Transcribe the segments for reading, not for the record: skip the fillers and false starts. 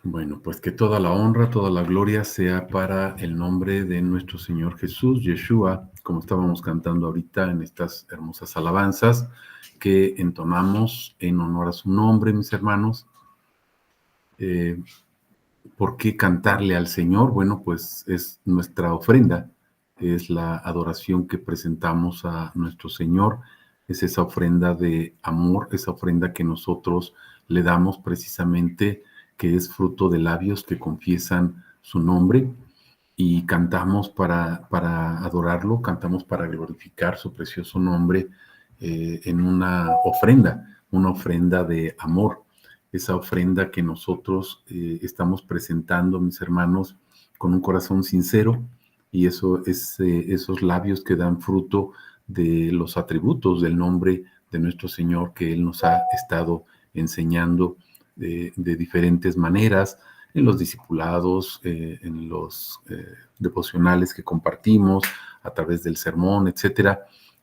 Bueno, pues que toda la honra, toda la gloria sea para el nombre de nuestro Señor Jesús, Yeshua, como estábamos cantando ahorita en estas hermosas alabanzas que entonamos en honor a su nombre, mis hermanos. Eh, ¿Por qué cantarle al Señor? Bueno, pues es nuestra ofrenda, es la adoración que presentamos a nuestro Señor, es esa ofrenda de amor, esa ofrenda que nosotros le damos precisamente, que es fruto de labios que confiesan su nombre y cantamos para adorarlo, cantamos para glorificar su precioso nombre en una ofrenda de amor, esa ofrenda que nosotros estamos presentando, mis hermanos, con un corazón sincero, y eso es esos labios que dan fruto de los atributos del nombre de nuestro Señor que Él nos ha estado enseñando de diferentes maneras en los discipulados, en los devocionales que compartimos, a través del sermón, etcétera.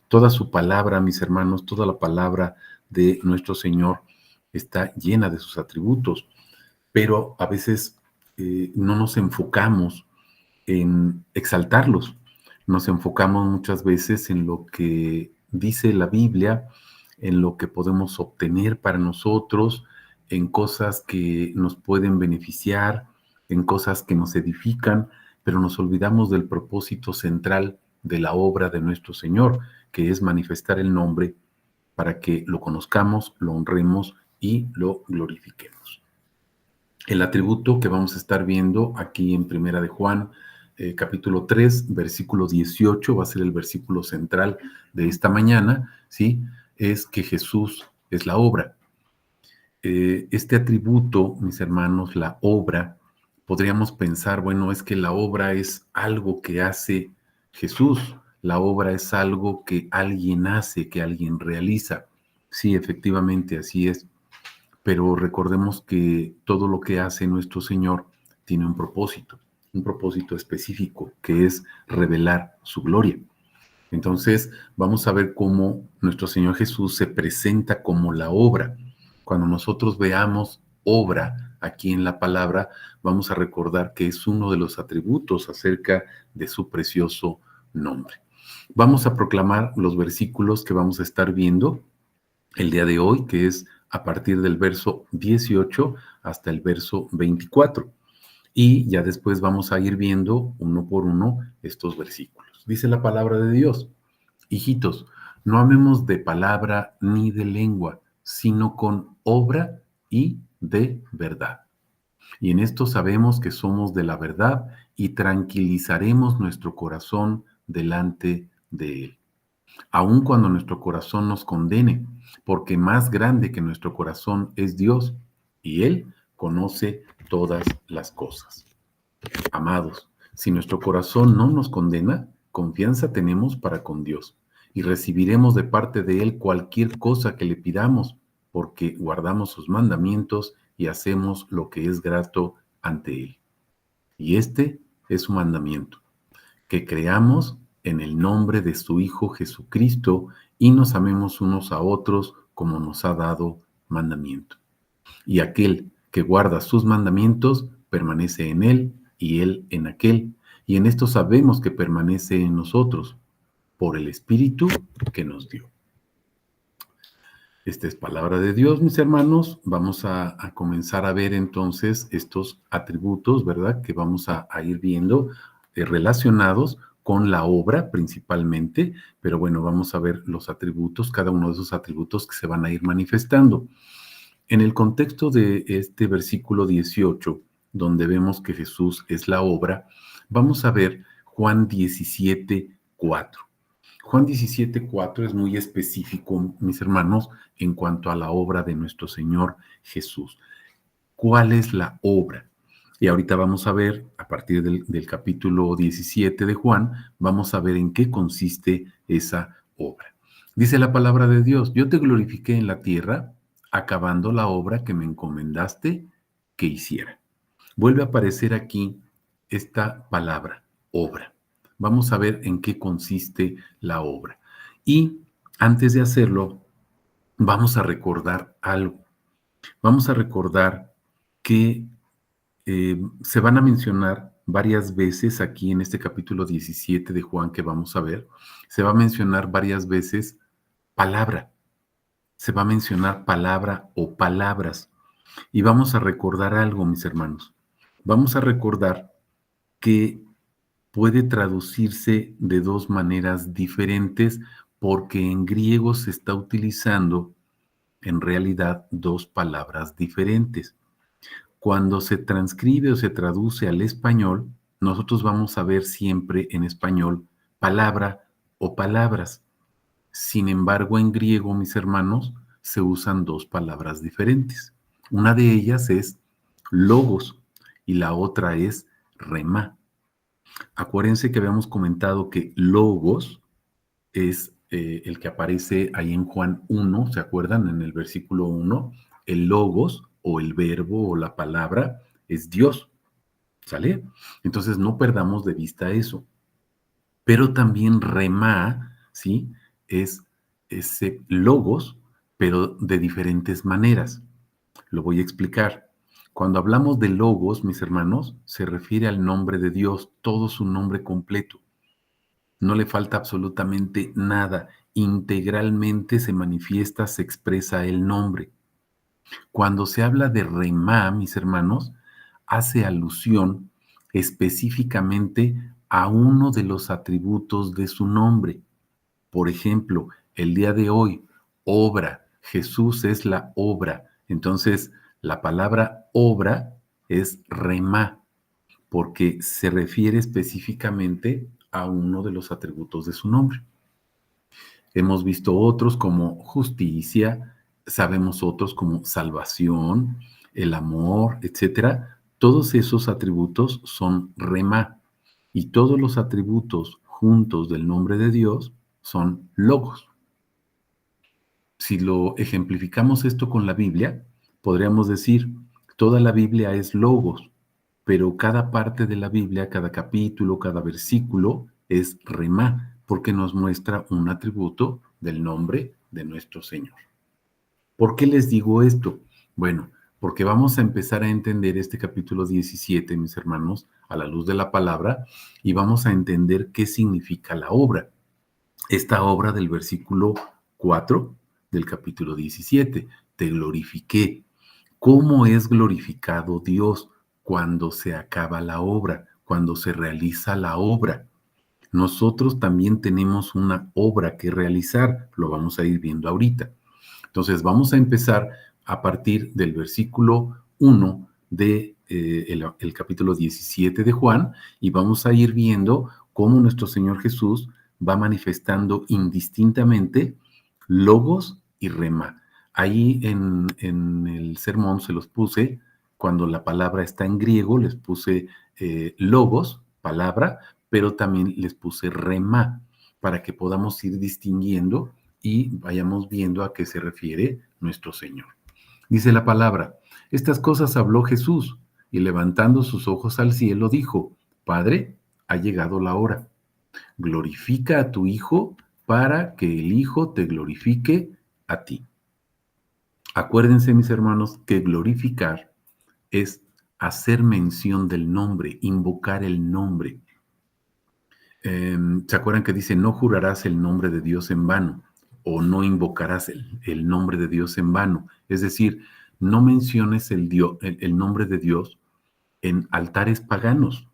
Toda su palabra, mis hermanos, toda la palabra de nuestro Señor está llena de sus atributos, pero a veces no nos enfocamos en exaltarlos, nos enfocamos muchas veces en lo que dice la Biblia, en lo que podemos obtener para nosotros, en cosas que nos pueden beneficiar, en cosas que nos edifican, pero nos olvidamos del propósito central de la obra de nuestro Señor, que es manifestar el nombre para que lo conozcamos, lo honremos y lo glorifiquemos. El atributo que vamos a estar viendo aquí en Primera de Juan, capítulo 3, versículo 18, va a ser el versículo central de esta mañana, ¿sí? Es que Jesús es la obra. Este atributo, mis hermanos, la obra, podríamos pensar, bueno, es que la obra es algo que hace Jesús, la obra es algo que alguien hace, que alguien realiza. Sí, efectivamente, así es, pero recordemos que todo lo que hace nuestro Señor tiene un propósito específico, que es revelar su gloria. Entonces, vamos a ver cómo nuestro Señor Jesús se presenta como la obra. Cuando nosotros veamos obra aquí en la palabra, vamos a recordar que es uno de los atributos acerca de su precioso nombre. Vamos a proclamar los versículos que vamos a estar viendo el día de hoy, que es a partir del verso 18 hasta el verso 24. Y ya después vamos a ir viendo uno por uno estos versículos. Dice la palabra de Dios: hijitos, no amemos de palabra ni de lengua, sino con obra y de verdad. Y en esto sabemos que somos de la verdad y tranquilizaremos nuestro corazón delante de Él, aun cuando nuestro corazón nos condene, porque más grande que nuestro corazón es Dios, y Él conoce todas las cosas. Amados, si nuestro corazón no nos condena, confianza tenemos para con Dios, y recibiremos de parte de Él cualquier cosa que le pidamos, porque guardamos sus mandamientos y hacemos lo que es grato ante Él. Y este es su mandamiento: que creamos en el nombre de su Hijo Jesucristo y nos amemos unos a otros como nos ha dado mandamiento. Y aquel que guarda sus mandamientos permanece en él y él en aquel. Y en esto sabemos que permanece en nosotros por el Espíritu que nos dio. Esta es palabra de Dios, mis hermanos. Vamos a comenzar a ver entonces estos atributos, ¿verdad? Que vamos a ir viendo relacionados con la obra principalmente, pero bueno, vamos a ver los atributos, cada uno de esos atributos que se van a ir manifestando. En el contexto de este versículo 18, donde vemos que Jesús es la obra, vamos a ver Juan 17:4. Juan 17:4 es muy específico, mis hermanos, en cuanto a la obra de nuestro Señor Jesús. ¿Cuál es la obra? Y ahorita vamos a ver, a partir del capítulo 17 de Juan, vamos a ver en qué consiste esa obra. Dice la palabra de Dios: yo te glorifiqué en la tierra, acabando la obra que me encomendaste que hiciera. Vuelve a aparecer aquí esta palabra, obra. Vamos a ver en qué consiste la obra. Y antes de hacerlo, vamos a recordar algo. Vamos a recordar que Se van a mencionar varias veces aquí en este capítulo 17 de Juan que vamos a ver, se va a mencionar varias veces palabra, se va a mencionar palabra o palabras. Y vamos a recordar algo, mis hermanos. Vamos a recordar que puede traducirse de dos maneras diferentes porque en griego se está utilizando en realidad dos palabras diferentes. Cuando se transcribe o se traduce al español, nosotros vamos a ver siempre en español palabra o palabras. Sin embargo, en griego, mis hermanos, se usan dos palabras diferentes. Una de ellas es logos y la otra es rema. Acuérdense que habíamos comentado que logos es el que aparece ahí en Juan 1, ¿se acuerdan? En el versículo 1, el logos o el verbo o la palabra es Dios, ¿sale? Entonces no perdamos de vista eso. Pero también rema, ¿sí? Es ese logos, pero de diferentes maneras. Lo voy a explicar. Cuando hablamos de logos, mis hermanos, se refiere al nombre de Dios, todo su nombre completo. No le falta absolutamente nada. Integralmente se manifiesta, se expresa el nombre. Cuando se habla de Remá, mis hermanos, hace alusión específicamente a uno de los atributos de su nombre. Por ejemplo, el día de hoy, obra. Jesús es la obra. Entonces, la palabra obra es Remá, porque se refiere específicamente a uno de los atributos de su nombre. Hemos visto otros como justicia, sabemos otros como salvación, el amor, etcétera. Todos esos atributos son rema y todos los atributos juntos del nombre de Dios son logos. Si lo ejemplificamos esto con la Biblia, podríamos decir, toda la Biblia es logos, pero cada parte de la Biblia, cada capítulo, cada versículo es rema, porque nos muestra un atributo del nombre de nuestro Señor. ¿Por qué les digo esto? Bueno, porque vamos a empezar a entender este capítulo 17, mis hermanos, a la luz de la palabra, y vamos a entender qué significa la obra. Esta obra del versículo 4 del capítulo 17, te glorifiqué. ¿Cómo es glorificado Dios cuando se acaba la obra, cuando se realiza la obra? Nosotros también tenemos una obra que realizar, lo vamos a ir viendo ahorita. Entonces vamos a empezar a partir del versículo 1 de el capítulo 17 de Juan y vamos a ir viendo cómo nuestro Señor Jesús va manifestando indistintamente logos y rema. Ahí en el sermón se los puse, cuando la palabra está en griego, les puse logos, palabra, pero también les puse rema, para que podamos ir distinguiendo y vayamos viendo a qué se refiere nuestro Señor. Dice la palabra, estas cosas habló Jesús y levantando sus ojos al cielo dijo, Padre, ha llegado la hora. Glorifica a tu Hijo para que el Hijo te glorifique a ti. Acuérdense, mis hermanos, que glorificar es hacer mención del nombre, invocar el nombre. ¿Se acuerdan que dice, no jurarás el nombre de Dios en vano o no invocarás el nombre de Dios en vano? Es decir, no menciones el nombre de Dios en altares paganos.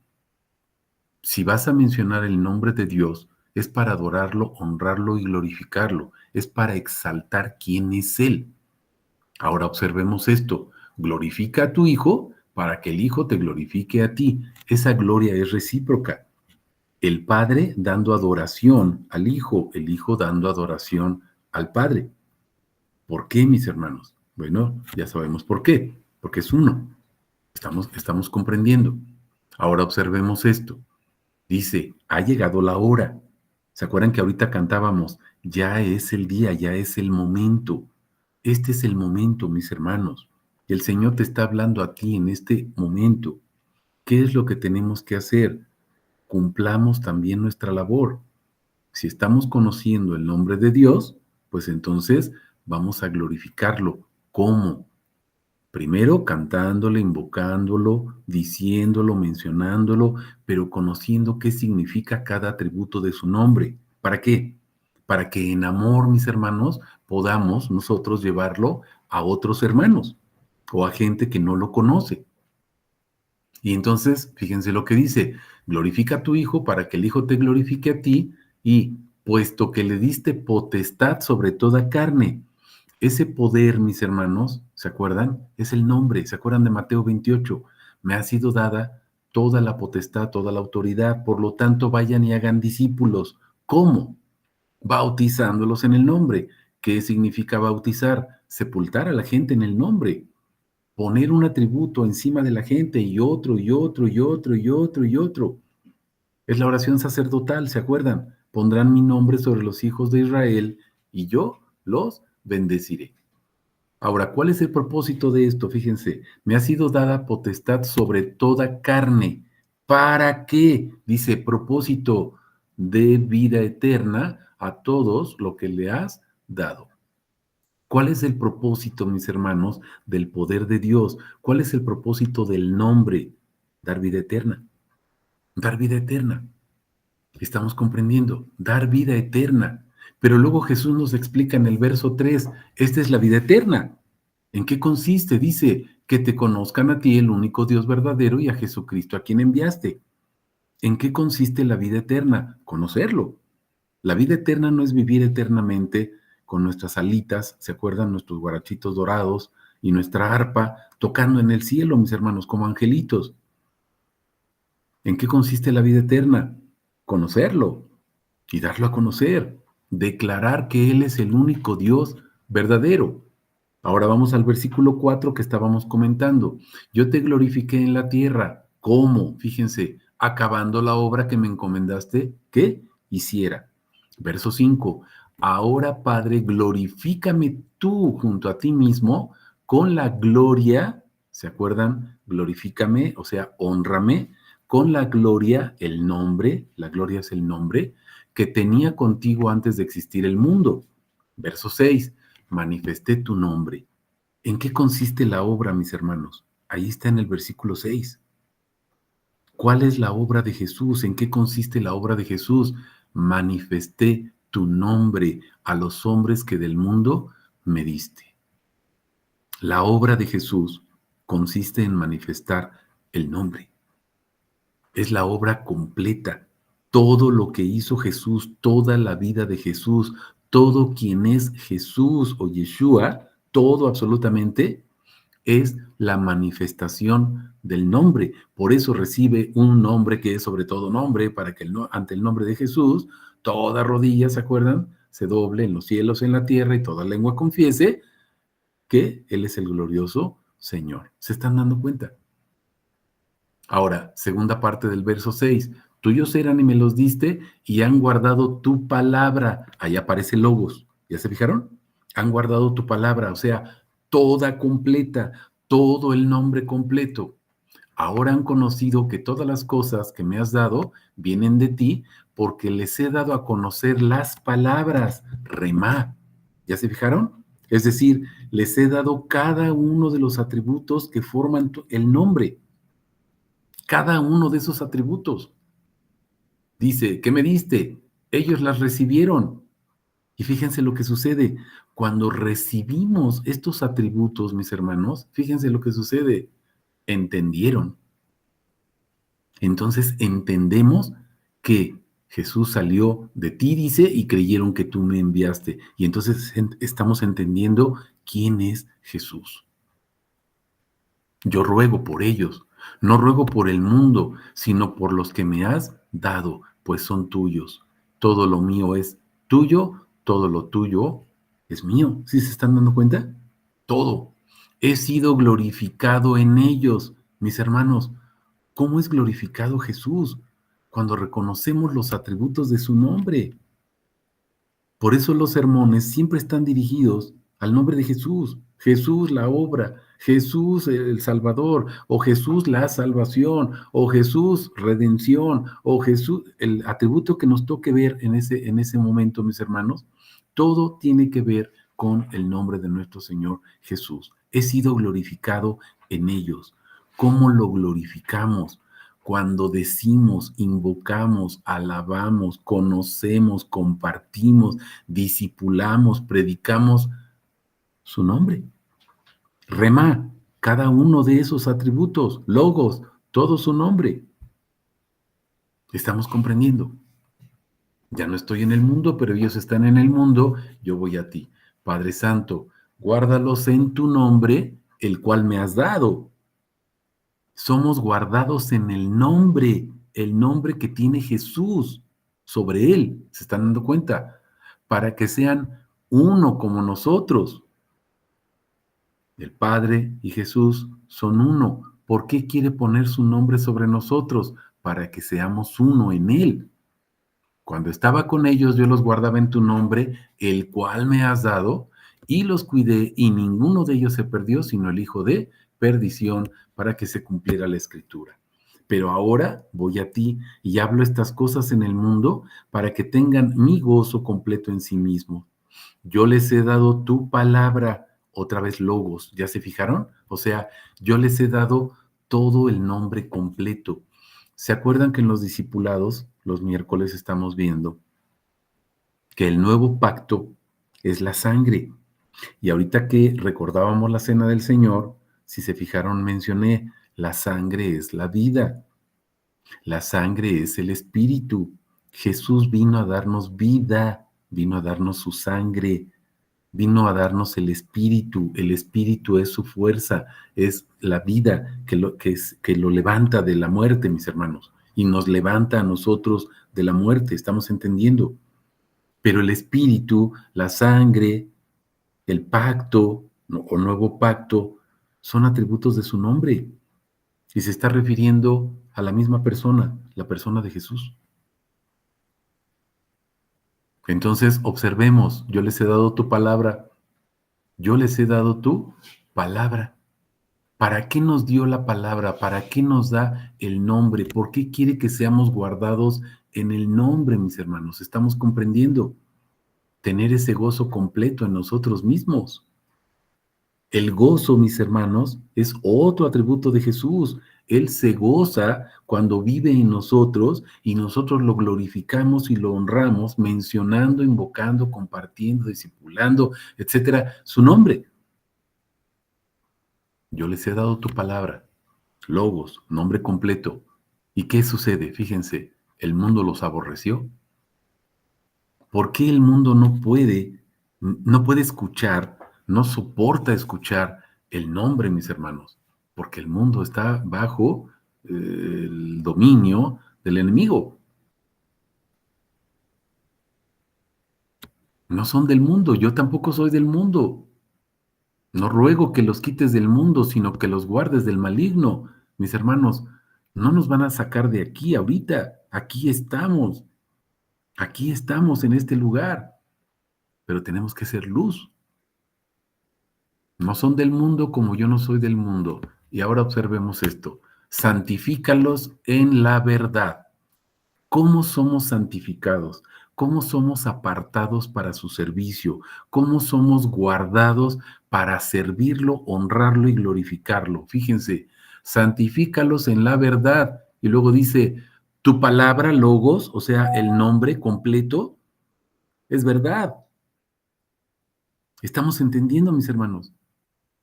Si vas a mencionar el nombre de Dios, es para adorarlo, honrarlo y glorificarlo. Es para exaltar quién es Él. Ahora observemos esto. Glorifica a tu Hijo para que el Hijo te glorifique a ti. Esa gloria es recíproca. El Padre dando adoración al Hijo, el Hijo dando adoración al Padre. ¿Por qué, mis hermanos? Bueno, ya sabemos por qué. Porque es uno. Estamos comprendiendo. Ahora observemos esto. Dice, ha llegado la hora. ¿Se acuerdan que ahorita cantábamos? Ya es el día, ya es el momento. Este es el momento, mis hermanos. El Señor te está hablando a ti en este momento. ¿Qué es lo que tenemos que hacer? Cumplamos también nuestra labor. Si estamos conociendo el nombre de Dios, pues entonces vamos a glorificarlo. ¿Cómo? Primero cantándole, invocándolo, diciéndolo, mencionándolo, pero conociendo qué significa cada atributo de su nombre. ¿Para qué? Para que en amor, mis hermanos, podamos nosotros llevarlo a otros hermanos o a gente que no lo conoce. Y entonces, fíjense lo que dice, glorifica a tu Hijo para que el Hijo te glorifique a ti y puesto que le diste potestad sobre toda carne. Ese poder, mis hermanos, ¿se acuerdan? Es el nombre, ¿se acuerdan de Mateo 28? Me ha sido dada toda la potestad, toda la autoridad, por lo tanto vayan y hagan discípulos. ¿Cómo? Bautizándolos en el nombre. ¿Qué significa bautizar? Sepultar a la gente en el nombre, poner un atributo encima de la gente y otro y otro y otro y otro y otro. Es la oración sacerdotal, ¿se acuerdan? Pondrán mi nombre sobre los hijos de Israel y yo los bendeciré. Ahora, ¿cuál es el propósito de esto? Fíjense, me ha sido dada potestad sobre toda carne. ¿Para qué? Dice, propósito de vida eterna a todos lo que le has dado. ¿Cuál es el propósito, mis hermanos, del poder de Dios? ¿Cuál es el propósito del nombre? Dar vida eterna. Dar vida eterna. Estamos comprendiendo, dar vida eterna. Pero luego Jesús nos explica en el verso 3, esta es la vida eterna. ¿En qué consiste? Dice, que te conozcan a ti, el único Dios verdadero, y a Jesucristo a quien enviaste. ¿En qué consiste la vida eterna? Conocerlo. La vida eterna no es vivir eternamente con nuestras alitas, ¿se acuerdan? Nuestros guarachitos dorados y nuestra arpa tocando en el cielo, mis hermanos, como angelitos. ¿En qué consiste la vida eterna? Conocerlo y darlo a conocer, declarar que Él es el único Dios verdadero. Ahora vamos al versículo 4 que estábamos comentando. Yo te glorifiqué en la tierra. ¿Cómo? Fíjense, acabando la obra que me encomendaste, que hiciera. Verso 5. Ahora, Padre, glorifícame tú junto a ti mismo con la gloria, ¿se acuerdan? Glorifícame, o sea, hónrame, con la gloria, el nombre, la gloria es el nombre, que tenía contigo antes de existir el mundo. Verso 6. Manifesté tu nombre. ¿En qué consiste la obra, mis hermanos? Ahí está en el versículo 6. ¿Cuál es la obra de Jesús? ¿En qué consiste la obra de Jesús? Manifesté tu nombre a los hombres que del mundo me diste. La obra de Jesús consiste en manifestar el nombre. Es la obra completa. Todo lo que hizo Jesús, toda la vida de Jesús, todo quien es Jesús o Yeshua, todo absolutamente es la manifestación del nombre. Por eso recibe un nombre que es sobre todo nombre, para que ante el nombre de Jesús, toda rodilla, ¿se acuerdan? Se doble en los cielos, en la tierra, y toda lengua confiese que Él es el glorioso Señor. ¿Se están dando cuenta? Ahora, segunda parte del verso 6. Tuyos eran y me los diste y han guardado tu palabra. Ahí aparece logos. ¿Ya se fijaron? Han guardado tu palabra, o sea, toda completa, todo el nombre completo. Ahora han conocido que todas las cosas que me has dado vienen de ti porque les he dado a conocer las palabras, remá. ¿Ya se fijaron? Es decir, les he dado cada uno de los atributos que forman el nombre, cada uno de esos atributos. Dice, ¿qué me diste? Ellos las recibieron. Y fíjense lo que sucede. Cuando recibimos estos atributos, mis hermanos, fíjense lo que sucede. Entendieron. Entonces entendemos que Jesús salió de ti, dice, y creyeron que tú me enviaste. Y entonces estamos entendiendo quién es Jesús. Yo ruego por ellos, no ruego por el mundo, sino por los que me has dado, pues son tuyos. Todo lo mío es tuyo, todo lo tuyo es mío. ¿Sí se están dando cuenta? Todo. He sido glorificado en ellos, mis hermanos. ¿Cómo es glorificado Jesús? Cuando reconocemos los atributos de su nombre. Por eso los sermones siempre están dirigidos al nombre de Jesús. Jesús la obra, Jesús el Salvador, o Jesús la salvación, o Jesús redención, o Jesús, el atributo que nos toque ver en ese momento, mis hermanos, todo tiene que ver con el nombre de nuestro Señor Jesús. he sido glorificado en ellos. ¿Cómo lo glorificamos? Cuando decimos, invocamos, alabamos, conocemos, compartimos, discipulamos, predicamos su nombre. Rema, cada uno de esos atributos, logos, todo su nombre. ¿Estamos comprendiendo? Ya no estoy en el mundo, pero ellos están en el mundo, yo voy a ti. Padre Santo, guárdalos en tu nombre, el cual me has dado. Somos guardados en el nombre que tiene Jesús sobre él. ¿Se están dando cuenta? Para que sean uno como nosotros. El Padre y Jesús son uno. ¿Por qué quiere poner su nombre sobre nosotros? Para que seamos uno en él. Cuando estaba con ellos, yo los guardaba en tu nombre, el cual me has dado, y los cuidé, y ninguno de ellos se perdió, sino el hijo de perdición, para que se cumpliera la escritura. Pero ahora voy a ti y hablo estas cosas en el mundo para que tengan mi gozo completo en sí mismo. Yo les he dado tu palabra, otra vez logos, ¿ya se fijaron? O sea, yo les he dado todo el nombre completo. ¿Se acuerdan que en los discipulados, los miércoles estamos viendo que el nuevo pacto es la sangre? Y ahorita que recordábamos la cena del Señor, si se fijaron, mencioné, la sangre es la vida, la sangre es el espíritu. Jesús vino a darnos vida, vino a darnos su sangre, vino a darnos el espíritu es su fuerza, es la vida que lo levanta de la muerte, mis hermanos, y nos levanta a nosotros de la muerte, estamos entendiendo. Pero el espíritu, la sangre, el pacto o nuevo pacto son atributos de su nombre y se está refiriendo a la misma persona, la persona de Jesús. Entonces, observemos, yo les he dado tu palabra, yo les he dado tu palabra. ¿Para qué nos dio la palabra? ¿Para qué nos da el nombre? ¿Por qué quiere que seamos guardados en el nombre, mis hermanos? Estamos comprendiendo tener ese gozo completo en nosotros mismos. El gozo, mis hermanos, es otro atributo de Jesús. Él se goza cuando vive en nosotros y nosotros lo glorificamos y lo honramos mencionando, invocando, compartiendo, discipulando, etcétera, su nombre. Yo les he dado tu palabra, logos, nombre completo. ¿Y qué sucede? Fíjense, el mundo los aborreció. ¿Por qué el mundo no puede escuchar, no soporta escuchar el nombre, mis hermanos? Porque el mundo está bajo el dominio del enemigo. No son del mundo, yo tampoco soy del mundo. No ruego que los quites del mundo, sino que los guardes del maligno. Mis hermanos, no nos van a sacar de aquí ahorita. Aquí estamos en este lugar, pero tenemos que ser luz. No son del mundo como yo no soy del mundo. Y ahora observemos esto. Santifícalos en la verdad. ¿Cómo somos santificados? ¿Cómo somos apartados para su servicio? ¿Cómo somos guardados para servirlo, honrarlo y glorificarlo? Fíjense, santifícalos en la verdad. Y luego dice, tu palabra, logos, o sea, el nombre completo, es verdad. ¿Estamos entendiendo, mis hermanos?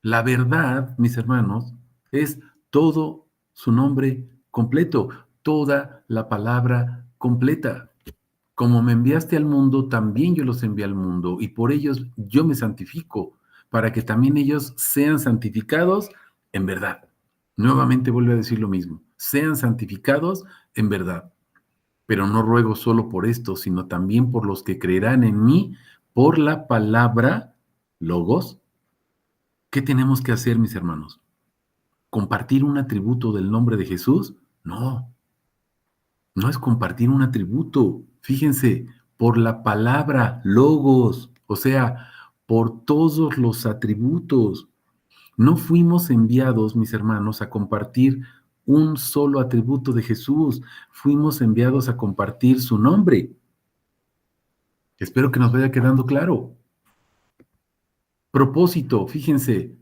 La verdad, mis hermanos, es todo su nombre completo, toda la palabra completa. Como me enviaste al mundo, también yo los envié al mundo, y por ellos yo me santifico, para que también ellos sean santificados en verdad. Nuevamente vuelvo a decir lo mismo, sean santificados en verdad. Pero no ruego solo por esto, sino también por los que creerán en mí por la palabra, logos. ¿Qué tenemos que hacer, mis hermanos? ¿Compartir un atributo del nombre de Jesús? No, no es compartir un atributo. Fíjense, por la palabra, logos, o sea, por todos los atributos. No fuimos enviados, mis hermanos, a compartir un solo atributo de Jesús. Fuimos enviados a compartir su nombre. Espero que nos vaya quedando claro. Propósito, fíjense,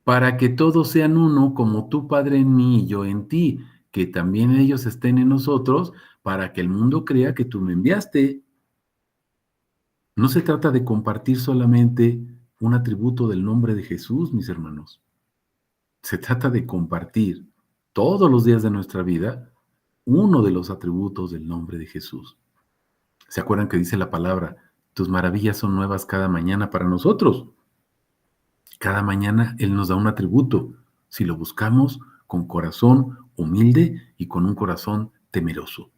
para que todos sean uno, como tú, Padre, en mí y yo en ti, que también ellos estén en nosotros, para que el mundo crea que tú me enviaste. No se trata de compartir solamente un atributo del nombre de Jesús, mis hermanos. Se trata de compartir todos los días de nuestra vida uno de los atributos del nombre de Jesús. ¿Se acuerdan que dice la palabra, tus maravillas son nuevas cada mañana para nosotros? Cada mañana Él nos da un atributo, si lo buscamos con corazón humilde y con un corazón temeroso.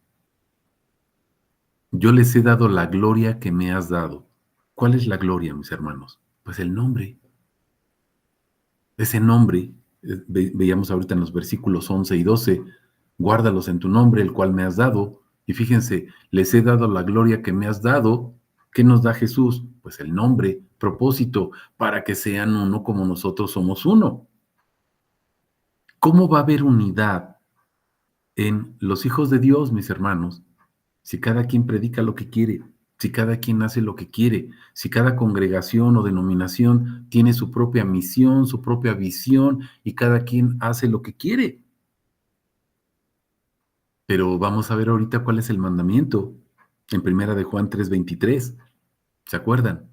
Yo les he dado la gloria que me has dado. ¿Cuál es la gloria, mis hermanos? Pues el nombre. Ese nombre, veíamos ahorita en los versículos 11 y 12, guárdalos en tu nombre, el cual me has dado. Y fíjense, les he dado la gloria que me has dado. ¿Qué nos da Jesús? Pues el nombre, propósito, para que sean uno como nosotros somos uno. ¿Cómo va a haber unidad en los hijos de Dios, mis hermanos, si cada quien predica lo que quiere, si cada quien hace lo que quiere, si cada congregación o denominación tiene su propia misión, su propia visión y cada quien hace lo que quiere? Pero vamos a ver ahorita cuál es el mandamiento en primera de Juan 3:23. ¿Se acuerdan?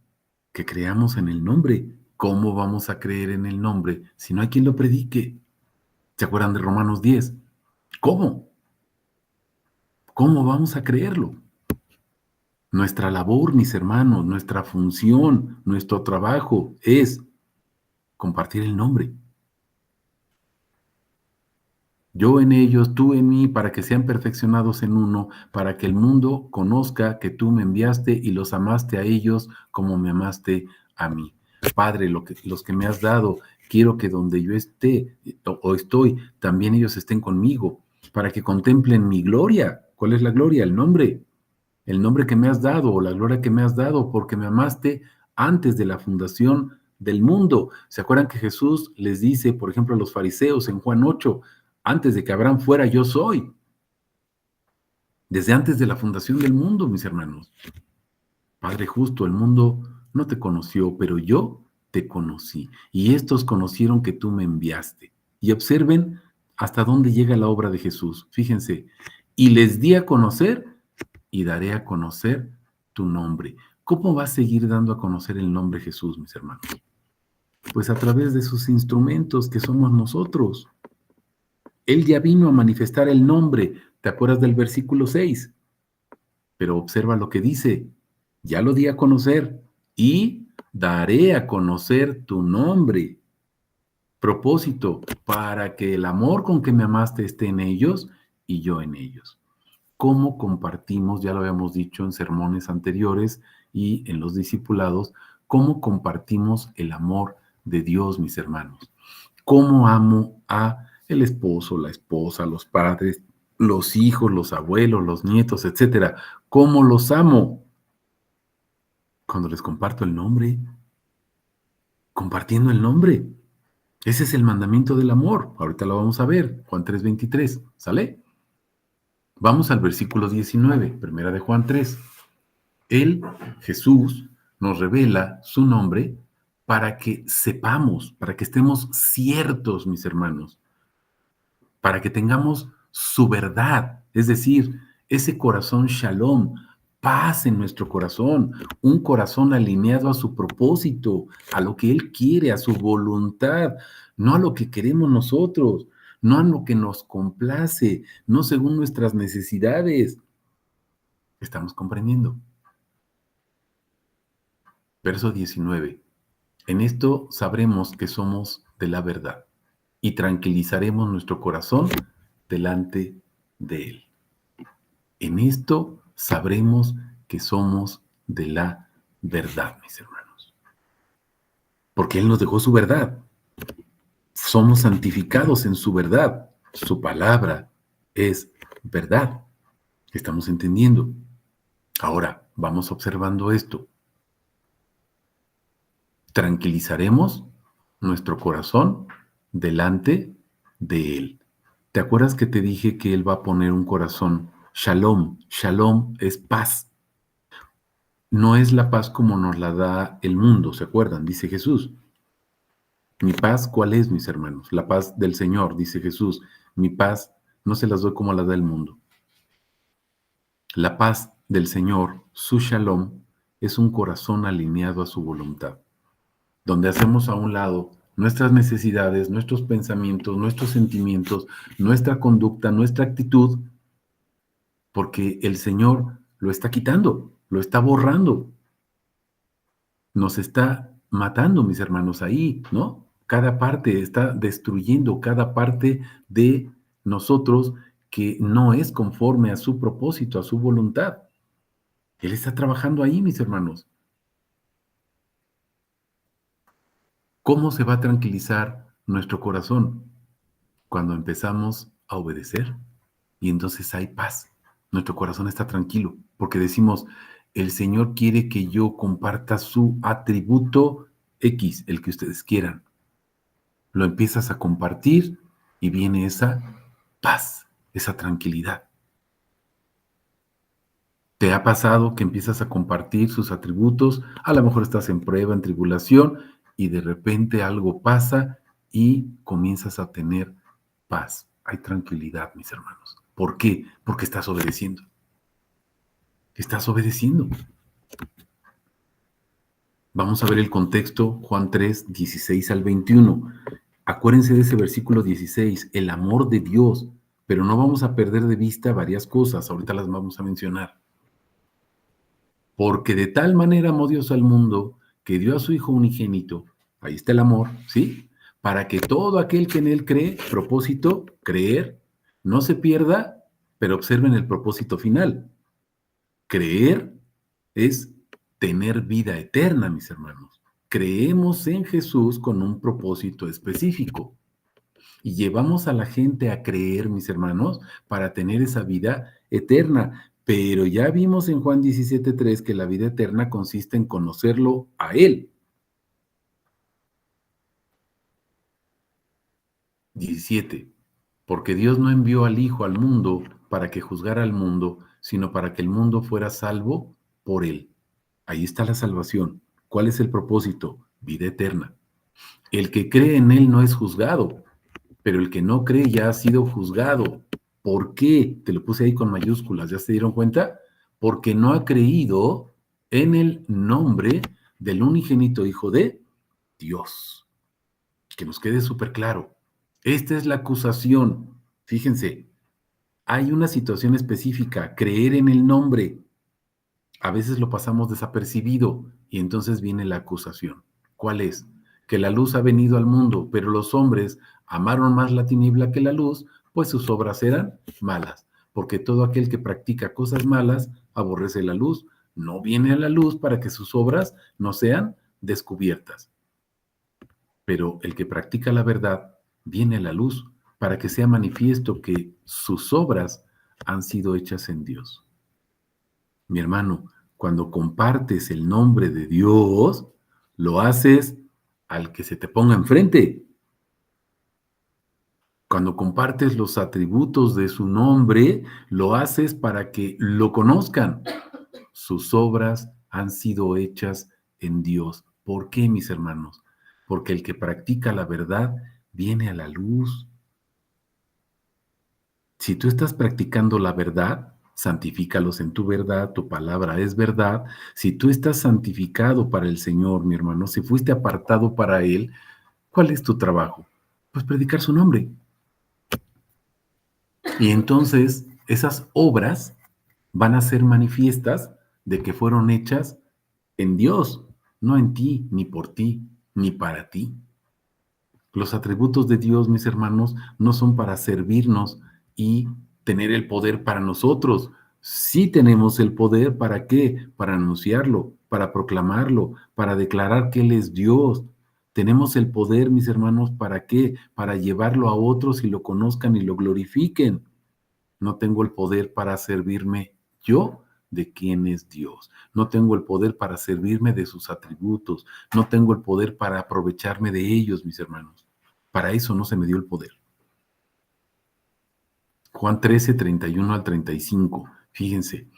Que creamos en el nombre. ¿Cómo vamos a creer en el nombre si no hay quien lo predique? ¿Se acuerdan de Romanos 10? ¿Cómo? ¿Cómo vamos a creerlo? Nuestra labor, mis hermanos, nuestra función, nuestro trabajo es compartir el nombre. Yo en ellos, tú en mí, para que sean perfeccionados en uno, para que el mundo conozca que tú me enviaste y los amaste a ellos como me amaste a mí. Padre, los que me has dado, quiero que donde yo esté o estoy, también ellos estén conmigo, para que contemplen mi gloria. ¿Cuál es la gloria? El nombre que me has dado o la gloria que me has dado, porque me amaste antes de la fundación del mundo. ¿Se acuerdan que Jesús les dice, por ejemplo, a los fariseos en Juan 8, antes de que Abraham fuera, yo soy? Desde antes de la fundación del mundo, mis hermanos. Padre justo, el mundo no te conoció, pero yo te conocí. Y estos conocieron que tú me enviaste. Y observen hasta dónde llega la obra de Jesús. Fíjense, y les di a conocer y daré a conocer tu nombre. ¿Cómo va a seguir dando a conocer el nombre de Jesús, mis hermanos? Pues a través de sus instrumentos que somos nosotros. Él ya vino a manifestar el nombre. ¿Te acuerdas del versículo 6? Pero observa lo que dice. Ya lo di a conocer y daré a conocer tu nombre. Propósito, para que el amor con que me amaste esté en ellos y yo en ellos. ¿Cómo compartimos? Ya lo habíamos dicho en sermones anteriores y en los discipulados, cómo compartimos el amor de Dios, mis hermanos. ¿Cómo amo a el esposo, la esposa, los padres, los hijos, los abuelos, los nietos, etcétera? ¿Cómo los amo? Cuando les comparto el nombre, compartiendo el nombre. Ese es el mandamiento del amor. Ahorita lo vamos a ver, Juan 3:23, ¿sale? Vamos al versículo 19, primera de Juan 3. Él, Jesús, nos revela su nombre para que sepamos, para que estemos ciertos, mis hermanos, para que tengamos su verdad, es decir, ese corazón shalom, paz en nuestro corazón, un corazón alineado a su propósito, a lo que Él quiere, a su voluntad, no a lo que queremos nosotros, no a lo que nos complace, no según nuestras necesidades. ¿Estamos comprendiendo? Verso 19. En esto sabremos que somos de la verdad y tranquilizaremos nuestro corazón delante de Él. En esto sabremos que somos de la verdad, mis hermanos. Porque Él nos dejó su verdad. Somos santificados en su verdad. Su palabra es verdad. ¿Estamos entendiendo? Ahora, vamos observando esto. Tranquilizaremos nuestro corazón delante de Él. ¿Te acuerdas que te dije que Él va a poner un corazón? Shalom. Shalom es paz. No es la paz como nos la da el mundo, ¿se acuerdan? Dice Jesús. Mi paz, ¿cuál es, mis hermanos? La paz del Señor, dice Jesús. Mi paz no se las doy como la da el mundo. La paz del Señor, su shalom, es un corazón alineado a su voluntad, donde hacemos a un lado nuestras necesidades, nuestros pensamientos, nuestros sentimientos, nuestra conducta, nuestra actitud, porque el Señor lo está quitando, lo está borrando, nos está matando, mis hermanos, ahí, ¿no? Cada parte está destruyendo cada parte de nosotros que no es conforme a su propósito, a su voluntad. Él está trabajando ahí, mis hermanos. ¿Cómo se va a tranquilizar nuestro corazón? Cuando empezamos a obedecer y entonces hay paz. Nuestro corazón está tranquilo porque decimos, el Señor quiere que yo comparta su atributo X, el que ustedes quieran. Lo empiezas a compartir y viene esa paz, esa tranquilidad. ¿Te ha pasado que empiezas a compartir sus atributos? A lo mejor estás en prueba, en tribulación, y de repente algo pasa y comienzas a tener paz. Hay tranquilidad, mis hermanos. ¿Por qué? Porque estás obedeciendo. Estás obedeciendo. Vamos a ver el contexto, Juan 3, 16 al 21. Acuérdense de ese versículo 16, el amor de Dios, pero no vamos a perder de vista varias cosas, ahorita las vamos a mencionar. Porque de tal manera amó Dios al mundo que dio a su Hijo unigénito, ahí está el amor, ¿sí? Para que todo aquel que en él cree, propósito, creer, no se pierda, pero observen el propósito final. Creer es tener vida eterna, mis hermanos. Creemos en Jesús con un propósito específico y llevamos a la gente a creer, mis hermanos, para tener esa vida eterna. Pero ya vimos en Juan 17:3 que la vida eterna consiste en conocerlo a Él. 17. Porque Dios no envió al Hijo al mundo para que juzgara al mundo, sino para que el mundo fuera salvo por Él. Ahí está la salvación. ¿Cuál es el propósito? Vida eterna. El que cree en Él no es juzgado, pero el que no cree ya ha sido juzgado. ¿Por qué? Te lo puse ahí con mayúsculas, ¿ya se dieron cuenta? Porque no ha creído en el nombre del unigénito Hijo de Dios. Que nos quede súper claro. Esta es la acusación. Fíjense, hay una situación específica, creer en el nombre. A veces lo pasamos desapercibido y entonces viene la acusación. ¿Cuál es? Que la luz ha venido al mundo, pero los hombres amaron más la tiniebla que la luz, pues sus obras eran malas, porque todo aquel que practica cosas malas aborrece la luz, no viene a la luz para que sus obras no sean descubiertas. Pero el que practica la verdad viene a la luz para que sea manifiesto que sus obras han sido hechas en Dios. Mi hermano, cuando compartes el nombre de Dios, lo haces al que se te ponga enfrente. Cuando compartes los atributos de su nombre, lo haces para que lo conozcan. Sus obras han sido hechas en Dios. ¿Por qué, mis hermanos? Porque el que practica la verdad viene a la luz. Si tú estás practicando la verdad, santifícalos en tu verdad, tu palabra es verdad. Si tú estás santificado para el Señor, mi hermano, si fuiste apartado para Él, ¿cuál es tu trabajo? Pues predicar su nombre. Y entonces esas obras van a ser manifiestas de que fueron hechas en Dios, no en ti, ni por ti, ni para ti. Los atributos de Dios, mis hermanos, no son para servirnos y tener el poder para nosotros. Sí tenemos el poder, ¿para qué? Para anunciarlo, para proclamarlo, para declarar que Él es Dios. Tenemos el poder, mis hermanos, ¿para qué? Para llevarlo a otros y lo conozcan y lo glorifiquen. No tengo el poder para servirme yo de quién es Dios. No tengo el poder para servirme de sus atributos. No tengo el poder para aprovecharme de ellos, mis hermanos. Para eso no se me dio el poder. Juan 13, 31 al 35. Fíjense,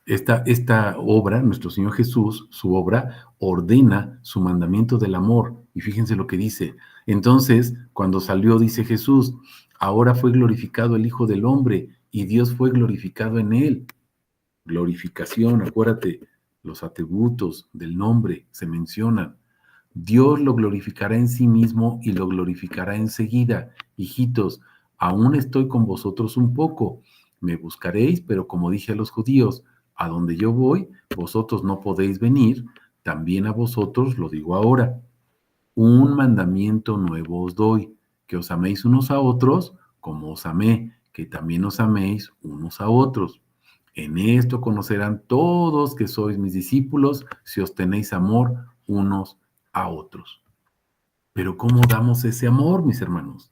esta obra, nuestro Señor Jesús, su obra, ordena su mandamiento del amor Y fíjense lo que dice. Entonces, cuando salió, dice Jesús, ahora fue glorificado el Hijo del Hombre y Dios fue glorificado en él. Glorificación, acuérdate, los atributos del nombre se mencionan. Dios lo glorificará en sí mismo y lo glorificará enseguida. Hijitos, aún estoy con vosotros un poco. Me buscaréis, pero como dije a los judíos, a donde yo voy, vosotros no podéis venir. También a vosotros lo digo ahora. Un mandamiento nuevo os doy, que os améis unos a otros como os amé, que también os améis unos a otros. En esto conocerán todos que sois mis discípulos, si os tenéis amor unos a otros. Pero ¿cómo damos ese amor, mis hermanos?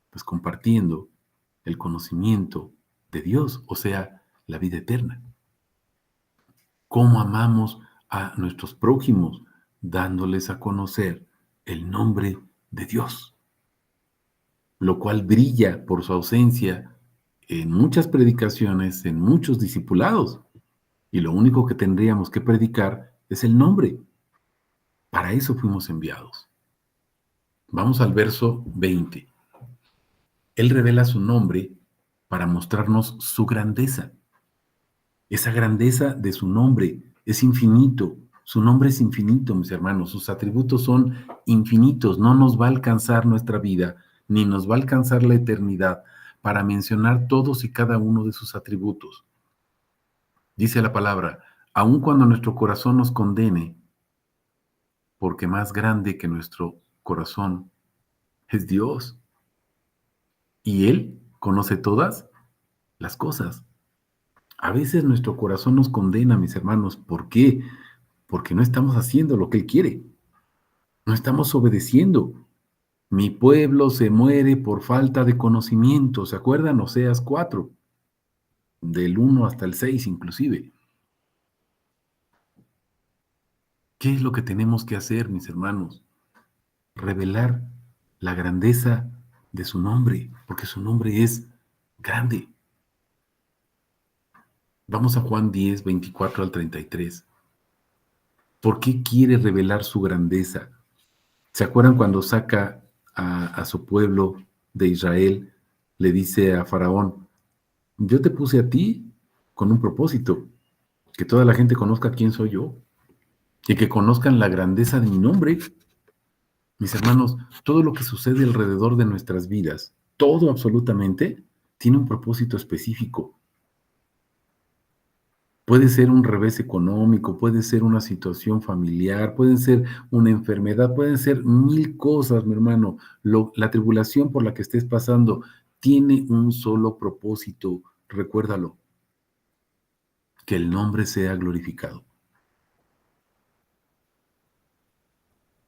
Pues compartiendo el conocimiento de Dios, o sea, la vida eterna. ¿Cómo amamos a nuestros prójimos? Dándoles a conocer el nombre de Dios, lo cual brilla por su ausencia en muchas predicaciones, en muchos discipulados. Y lo único que tendríamos que predicar es el nombre. Para eso fuimos enviados. Vamos al verso 20. Él revela su nombre para mostrarnos su grandeza. Esa grandeza de su nombre es infinito. Su nombre es infinito, mis hermanos. Sus atributos son infinitos. No nos va a alcanzar nuestra vida, ni nos va a alcanzar la eternidad para mencionar todos y cada uno de sus atributos. Dice la palabra, aun cuando nuestro corazón nos condene, porque más grande que nuestro corazón es Dios. Y Él conoce todas las cosas. A veces nuestro corazón nos condena, mis hermanos. ¿Por qué? Porque no estamos haciendo lo que Él quiere. No estamos obedeciendo. Mi pueblo se muere por falta de conocimiento. ¿Se acuerdan? Oseas 4, del 1 hasta el 6 inclusive. ¿Qué es lo que tenemos que hacer, mis hermanos? Revelar la grandeza de su nombre, porque su nombre es grande. Vamos a Juan 10, 24 al 33. ¿Por qué quiere revelar su grandeza? ¿Se acuerdan cuando saca a su pueblo de Israel? Le dice a Faraón, yo te puse a ti con un propósito, que toda la gente conozca quién soy yo y que conozcan la grandeza de mi nombre. Mis hermanos, todo lo que sucede alrededor de nuestras vidas, todo absolutamente, tiene un propósito específico. Puede ser un revés económico, puede ser una situación familiar, puede ser una enfermedad, pueden ser mil cosas, mi hermano. La tribulación por la que estés pasando tiene un solo propósito, recuérdalo, que el nombre sea glorificado.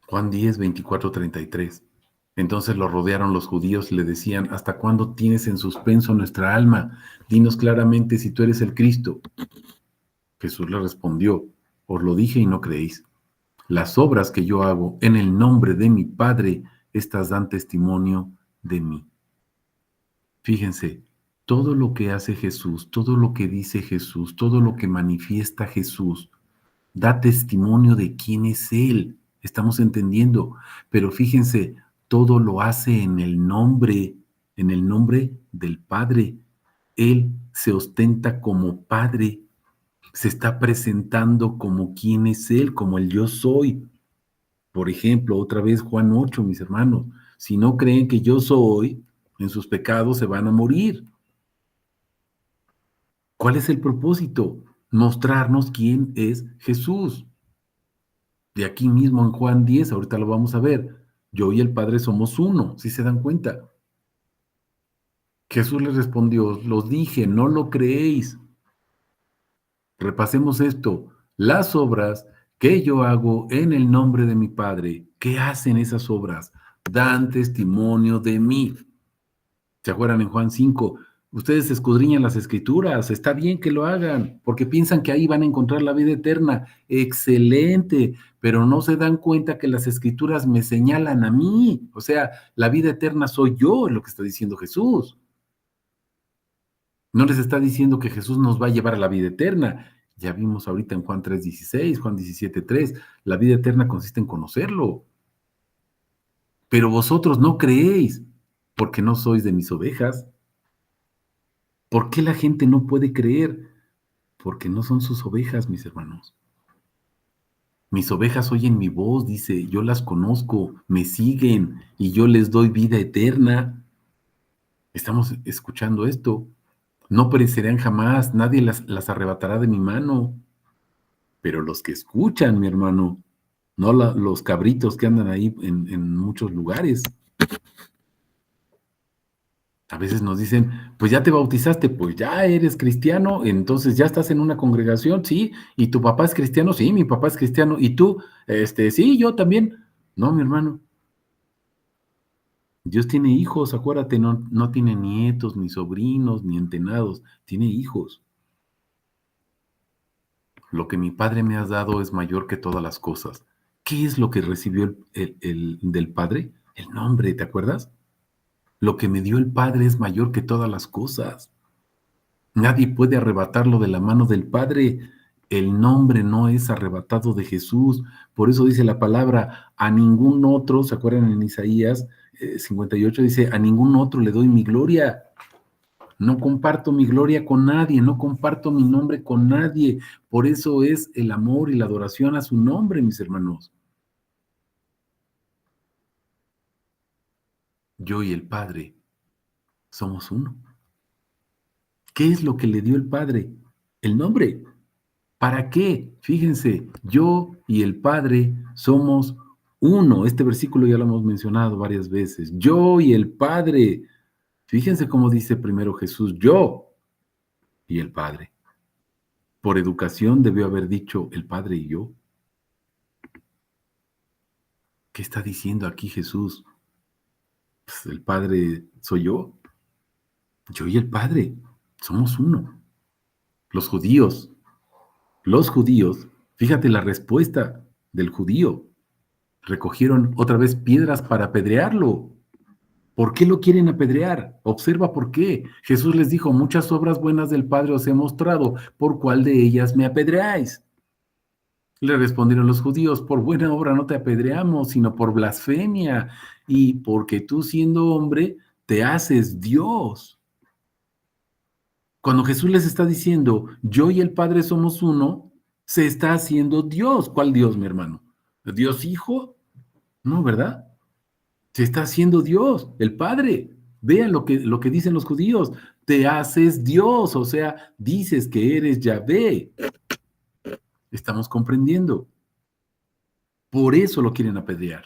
Juan 10, 24, 33. Entonces lo rodearon los judíos y le decían, ¿hasta cuándo tienes en suspenso nuestra alma? Dinos claramente si tú eres el Cristo. Jesús le respondió, os lo dije y no creéis. Las obras que yo hago en el nombre de mi Padre, estas dan testimonio de mí. Fíjense, todo lo que hace Jesús, todo lo que dice Jesús, todo lo que manifiesta Jesús, da testimonio de quién es Él. Estamos entendiendo, pero fíjense, todo lo hace en el nombre del Padre. Él se ostenta como Padre, se está presentando como quién es Él, como el yo soy. Por ejemplo, otra vez Juan 8, mis hermanos, si no creen que yo soy, en sus pecados se van a morir. ¿Cuál es el propósito? Mostrarnos quién es Jesús. De aquí mismo en Juan 10, ahorita lo vamos a ver. Yo y el Padre somos uno, si se dan cuenta. Jesús les respondió, los dije, no lo creéis. Repasemos esto. Las obras que yo hago en el nombre de mi Padre, ¿qué hacen esas obras? Dan testimonio de mí. ¿Se acuerdan en Juan 5? Ustedes escudriñan las escrituras, está bien que lo hagan, porque piensan que ahí van a encontrar la vida eterna. Excelente, pero no se dan cuenta que las escrituras me señalan a mí. O sea, la vida eterna soy yo, es lo que está diciendo Jesús. No les está diciendo que Jesús nos va a llevar a la vida eterna. Ya vimos ahorita en Juan 3:16, Juan 17:3, la vida eterna consiste en conocerlo. pero vosotros no creéis, porque no sois de mis ovejas. ¿Por qué la gente no puede creer? Porque no son sus ovejas, mis hermanos. Mis ovejas oyen mi voz, dice, yo las conozco, me siguen y yo les doy vida eterna. Estamos escuchando esto. No perecerán jamás, nadie las arrebatará de mi mano. Pero los que escuchan, mi hermano, no los cabritos que andan ahí en muchos lugares. A veces nos dicen, pues ya te bautizaste, pues ya eres cristiano, entonces ya estás en una congregación, sí, y tu papá es cristiano, sí, mi papá es cristiano, y tú, sí, yo también. No, mi hermano, Dios tiene hijos, acuérdate, no tiene nietos, ni sobrinos, ni entenados, tiene hijos. Lo que mi Padre me ha dado es mayor que todas las cosas. ¿Qué es lo que recibió el del Padre? El nombre, ¿te acuerdas? Lo que me dio el Padre es mayor que todas las cosas. Nadie puede arrebatarlo de la mano del Padre. El nombre no es arrebatado de Jesús. Por eso dice la palabra, a ningún otro, ¿se acuerdan en Isaías 58? Dice, a ningún otro le doy mi gloria. No comparto mi gloria con nadie, no comparto mi nombre con nadie. Por eso es el amor y la adoración a su nombre, mis hermanos. Yo y el Padre somos uno. ¿Qué es lo que le dio el Padre? El nombre. ¿Para qué? Fíjense, yo y el Padre somos uno. Este versículo ya lo hemos mencionado varias veces. Yo y el Padre. Fíjense cómo dice primero Jesús, yo y el Padre. Por educación debió haber dicho el Padre y yo. ¿Qué está diciendo aquí Jesús? Pues el Padre soy yo. Yo y el Padre somos uno. Los judíos, los judíos, fíjate la respuesta del judío. Recogieron otra vez piedras para apedrearlo. ¿Por qué lo quieren apedrear? Observa por qué. Jesús les dijo, muchas obras buenas del Padre os he mostrado, ¿por cuál de ellas me apedreáis? Le respondieron los judíos, por buena obra no te apedreamos, sino por blasfemia, y porque tú siendo hombre te haces Dios. Cuando Jesús les está diciendo, yo y el Padre somos uno, se está haciendo Dios. ¿Cuál Dios, mi hermano? ¿Dios Hijo? No, ¿verdad? Se está haciendo Dios, el Padre. Vean lo que dicen los judíos. Te haces Dios, o sea, dices que eres Yahvé. Estamos comprendiendo. Por eso lo quieren apedrear.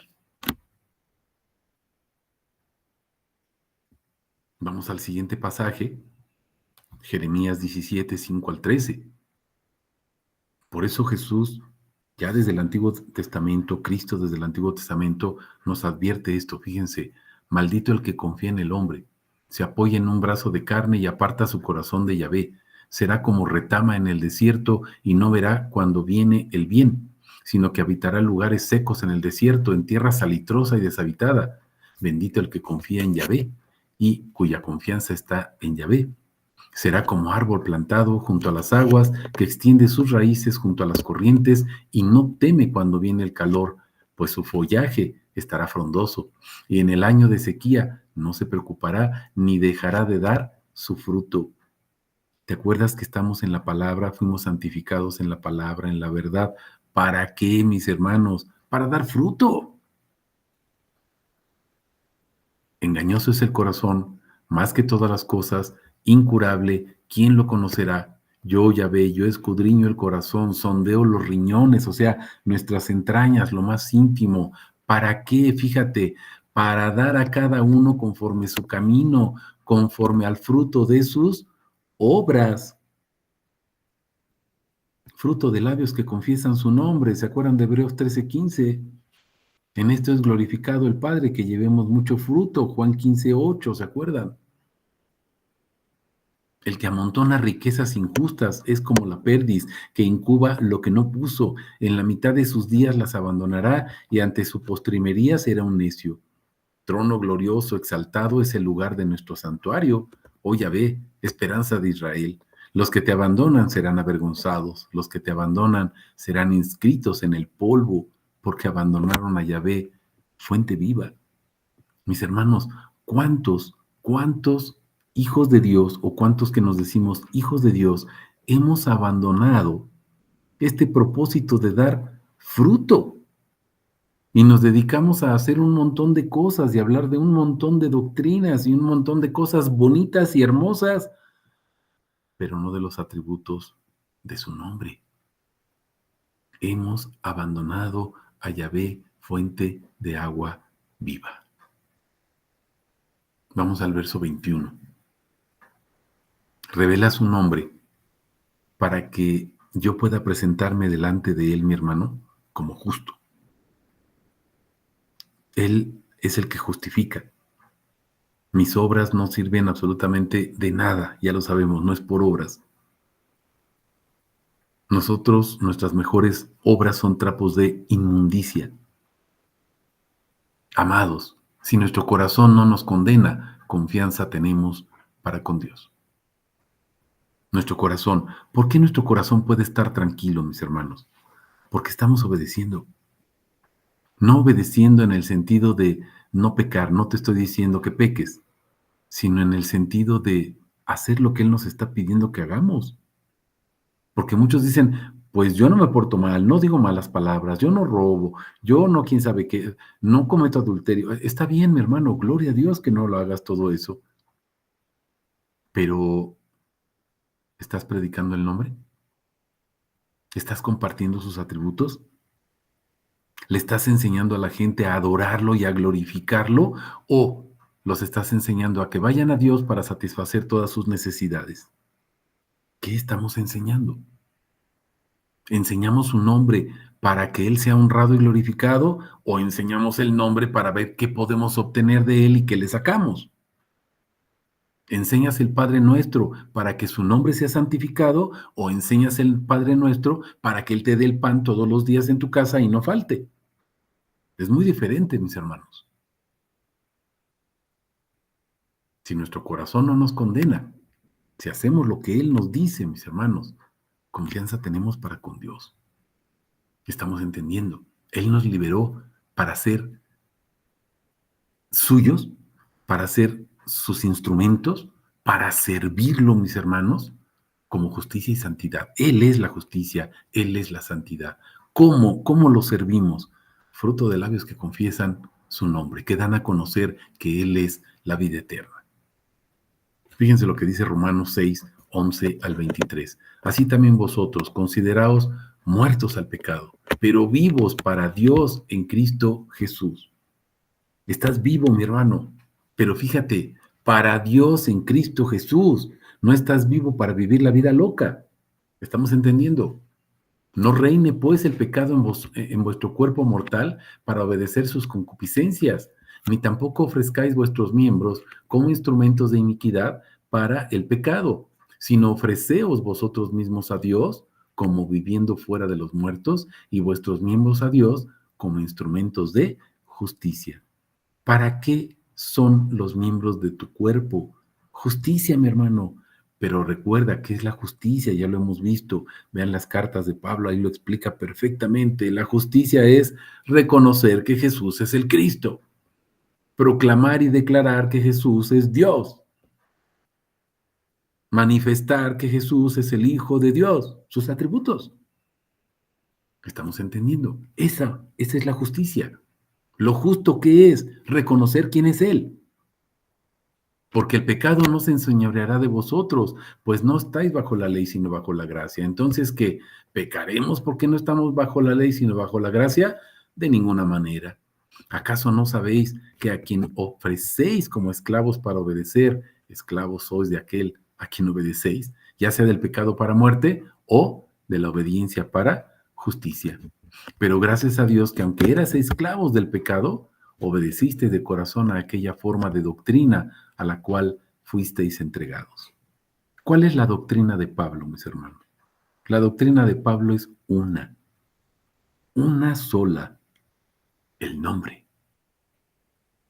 Vamos al siguiente pasaje, Jeremías 17, 5 al 13. Por eso Jesús, ya desde el Antiguo Testamento, Cristo desde el Antiguo Testamento, nos advierte esto. Fíjense, maldito el que confía en el hombre, se apoya en un brazo de carne y aparta su corazón de Yahvé. Será como retama en el desierto y no verá cuando viene el bien, sino que habitará lugares secos en el desierto, en tierra salitrosa y deshabitada. Bendito el que confía en Yahvé y cuya confianza está en Yahvé. Será como árbol plantado junto a las aguas, que extiende sus raíces junto a las corrientes y no teme cuando viene el calor, pues su follaje estará frondoso, y en el año de sequía no se preocupará ni dejará de dar su fruto. ¿Te acuerdas que estamos en la palabra, fuimos santificados en la palabra, en la verdad? ¿Para qué, mis hermanos? Para dar fruto. Engañoso es el corazón, más que todas las cosas, incurable, ¿quién lo conocerá? Yo, Yahvé, yo escudriño el corazón, sondeo los riñones, o sea, nuestras entrañas, lo más íntimo. ¿Para qué? Fíjate, para dar a cada uno conforme su camino, conforme al fruto de sus obras. Fruto de labios que confiesan su nombre. ¿Se acuerdan de Hebreos 13:15? En esto es glorificado el Padre, que llevemos mucho fruto. Juan 15:8, ¿se acuerdan? El que amontona riquezas injustas es como la perdiz que incuba lo que no puso. En la mitad de sus días las abandonará y ante su postrimería será un necio. Trono glorioso, exaltado es el lugar de nuestro santuario. Oh Yahvé, esperanza de Israel. Los que te abandonan serán avergonzados, los que te abandonan serán inscritos en el polvo, porque abandonaron a Yahvé, fuente viva. Mis hermanos, ¿cuántos hijos de Dios o cuántos que nos decimos hijos de Dios hemos abandonado este propósito de dar fruto y nos dedicamos a hacer un montón de cosas y hablar de un montón de doctrinas y un montón de cosas bonitas y hermosas, pero no de los atributos de su nombre? Hemos abandonado a Yahvé, fuente de agua viva. Vamos al verso 21. Revela su nombre para que yo pueda presentarme delante de él, mi hermano, como justo. Él es el que justifica. Mis obras no sirven absolutamente de nada, ya lo sabemos, no es por obras. Nosotros, nuestras mejores obras son trapos de inmundicia. Amados, si nuestro corazón no nos condena, confianza tenemos para con Dios. Nuestro corazón, ¿por qué nuestro corazón puede estar tranquilo, mis hermanos? Porque estamos obedeciendo. No obedeciendo en el sentido de no pecar, no te estoy diciendo que peques, sino en el sentido de hacer lo que Él nos está pidiendo que hagamos. Porque muchos dicen, pues yo no me porto mal, no digo malas palabras, yo no robo, yo no quién sabe qué, no cometo adulterio. Está bien, mi hermano, gloria a Dios que no lo hagas todo eso. Pero, ¿estás predicando el nombre? ¿Estás compartiendo sus atributos? ¿Le estás enseñando a la gente a adorarlo y a glorificarlo? ¿O los estás enseñando a que vayan a Dios para satisfacer todas sus necesidades? ¿Qué estamos enseñando? ¿Enseñamos su nombre para que Él sea honrado y glorificado? ¿O enseñamos el nombre para ver qué podemos obtener de Él y qué le sacamos? ¿Enseñas el Padre Nuestro para que su nombre sea santificado? ¿O enseñas el Padre Nuestro para que Él te dé el pan todos los días en tu casa y no falte? Es muy diferente, mis hermanos. Si nuestro corazón no nos condena, si hacemos lo que Él nos dice, mis hermanos, confianza tenemos para con Dios. Estamos entendiendo. Él nos liberó para ser suyos, para ser sus instrumentos, para servirlo, mis hermanos, como justicia y santidad. Él es la justicia, Él es la santidad. ¿Cómo lo servimos? Fruto de labios que confiesan su nombre, que dan a conocer que Él es la vida eterna. Fíjense lo que dice Romanos 6, 11 al 23. Así también vosotros, consideraos muertos al pecado, pero vivos para Dios en Cristo Jesús. Estás vivo, mi hermano, pero fíjate, para Dios en Cristo Jesús. No estás vivo para vivir la vida loca. ¿Estamos entendiendo? No reine pues el pecado en vuestro cuerpo mortal para obedecer sus concupiscencias, ni tampoco ofrezcáis vuestros miembros como instrumentos de iniquidad para el pecado, sino ofreceos vosotros mismos a Dios como viviendo fuera de los muertos y vuestros miembros a Dios como instrumentos de justicia. ¿Para qué son los miembros de tu cuerpo? Justicia, mi hermano. Pero recuerda qué es la justicia, ya lo hemos visto. Vean las cartas de Pablo, ahí lo explica perfectamente. La justicia es reconocer que Jesús es el Cristo, proclamar y declarar que Jesús es Dios, manifestar que Jesús es el Hijo de Dios, sus atributos. ¿Estamos entendiendo? Esa es la justicia. Lo justo que es reconocer quién es Él. Porque el pecado no se enseñoreará de vosotros, pues no estáis bajo la ley, sino bajo la gracia. Entonces, ¿qué? ¿Pecaremos porque no estamos bajo la ley, sino bajo la gracia? De ninguna manera. ¿Acaso no sabéis que a quien ofrecéis como esclavos para obedecer, esclavos sois de aquel a quien obedecéis, ya sea del pecado para muerte o de la obediencia para justicia? Pero gracias a Dios que aunque eras esclavos del pecado, obedeciste de corazón a aquella forma de doctrina a la cual fuisteis entregados. ¿Cuál es la doctrina de Pablo, mis hermanos? La doctrina de Pablo es una sola, el nombre.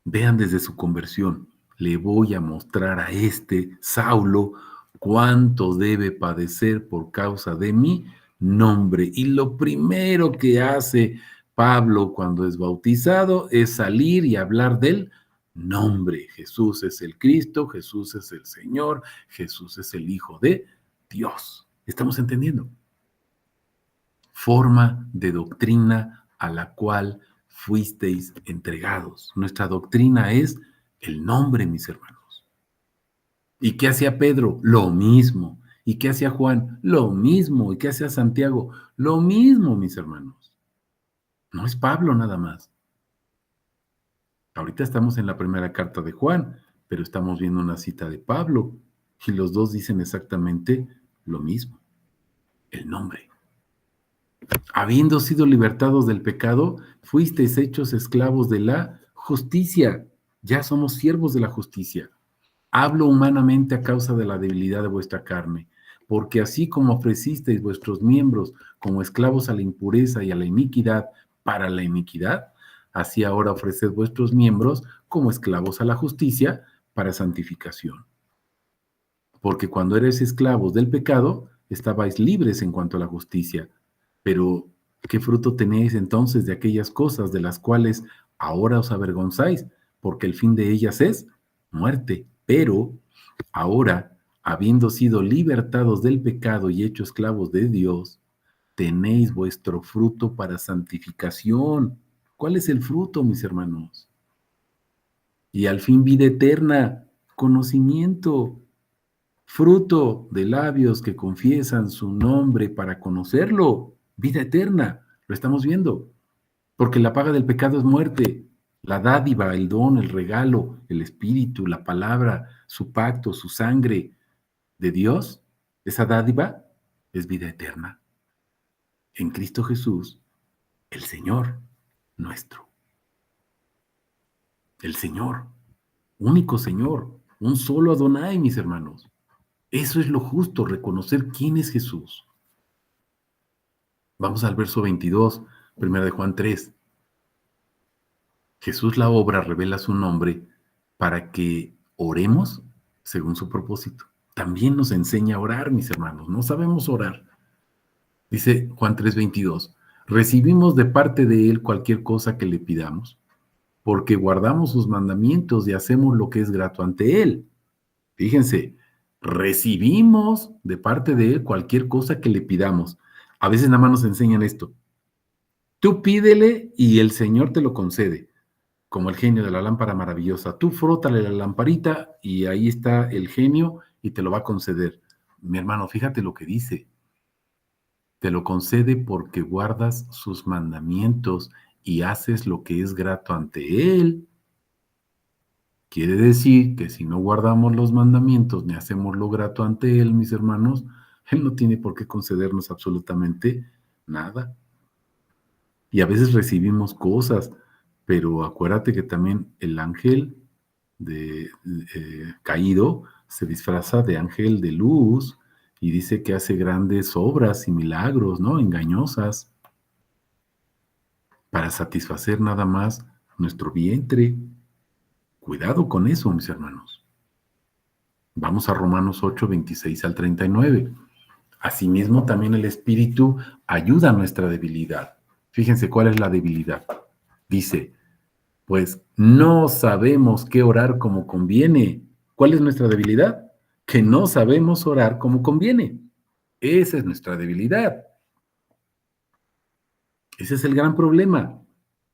Vean desde su conversión, le voy a mostrar a este Saulo cuánto debe padecer por causa de mi nombre. Y lo primero que hace Pablo cuando es bautizado es salir y hablar del nombre. Jesús es el Cristo, Jesús es el Señor, Jesús es el Hijo de Dios. ¿Estamos entendiendo? Forma de doctrina a la cual fuisteis entregados. Nuestra doctrina es el nombre, mis hermanos. ¿Y qué hacía Pedro? Lo mismo. ¿Y qué hacía Juan? Lo mismo. ¿Y qué hacía Santiago? Lo mismo, mis hermanos. No es Pablo nada más. Ahorita estamos en la primera carta de Juan, pero estamos viendo una cita de Pablo y los dos dicen exactamente lo mismo, el nombre. Habiendo sido libertados del pecado, fuisteis hechos esclavos de la justicia. Ya somos siervos de la justicia. Hablo humanamente a causa de la debilidad de vuestra carne, porque así como ofrecisteis vuestros miembros como esclavos a la impureza y a la iniquidad para la iniquidad, así ahora ofreced vuestros miembros como esclavos a la justicia para santificación. Porque cuando eres esclavos del pecado, estabais libres en cuanto a la justicia. Pero, ¿qué fruto tenéis entonces de aquellas cosas de las cuales ahora os avergonzáis? Porque el fin de ellas es muerte. Pero ahora, habiendo sido libertados del pecado y hechos esclavos de Dios, tenéis vuestro fruto para santificación. ¿Cuál es el fruto, mis hermanos? Y al fin vida eterna, conocimiento, fruto de labios que confiesan su nombre para conocerlo, vida eterna. Lo estamos viendo. Porque la paga del pecado es muerte. La dádiva, el don, el regalo, el espíritu, la palabra, su pacto, su sangre de Dios, esa dádiva es vida eterna. En Cristo Jesús, el Señor nuestro. El Señor, único Señor, un solo Adonai, mis hermanos. Eso es lo justo, reconocer quién es Jesús. Vamos al verso 22, 1 de Juan 3. Jesús la obra revela su nombre para que oremos según su propósito. También nos enseña a orar, mis hermanos. No sabemos orar. Dice Juan 3:22. Recibimos de parte de Él cualquier cosa que le pidamos, porque guardamos sus mandamientos y hacemos lo que es grato ante Él. Fíjense, recibimos de parte de Él cualquier cosa que le pidamos. A veces nada más nos enseñan esto. Tú pídele y el Señor te lo concede, como el genio de la lámpara maravillosa. Tú frótale la lamparita y ahí está el genio y te lo va a conceder. Mi hermano, fíjate lo que dice. Te lo concede porque guardas sus mandamientos y haces lo que es grato ante Él. Quiere decir que si no guardamos los mandamientos ni hacemos lo grato ante Él, mis hermanos, Él no tiene por qué concedernos absolutamente nada. Y a veces recibimos cosas, pero acuérdate que también el ángel caído se disfraza de ángel de luz y dice que hace grandes obras y milagros, ¿no? Engañosas, para satisfacer nada más nuestro vientre. Cuidado con eso, mis hermanos. Vamos a Romanos 8, 26 al 39. Asimismo, también el Espíritu ayuda a nuestra debilidad. Fíjense cuál es la debilidad. Dice, pues no sabemos qué orar como conviene. ¿Cuál es nuestra debilidad? Que no sabemos orar como conviene. Esa es nuestra debilidad. Ese es el gran problema.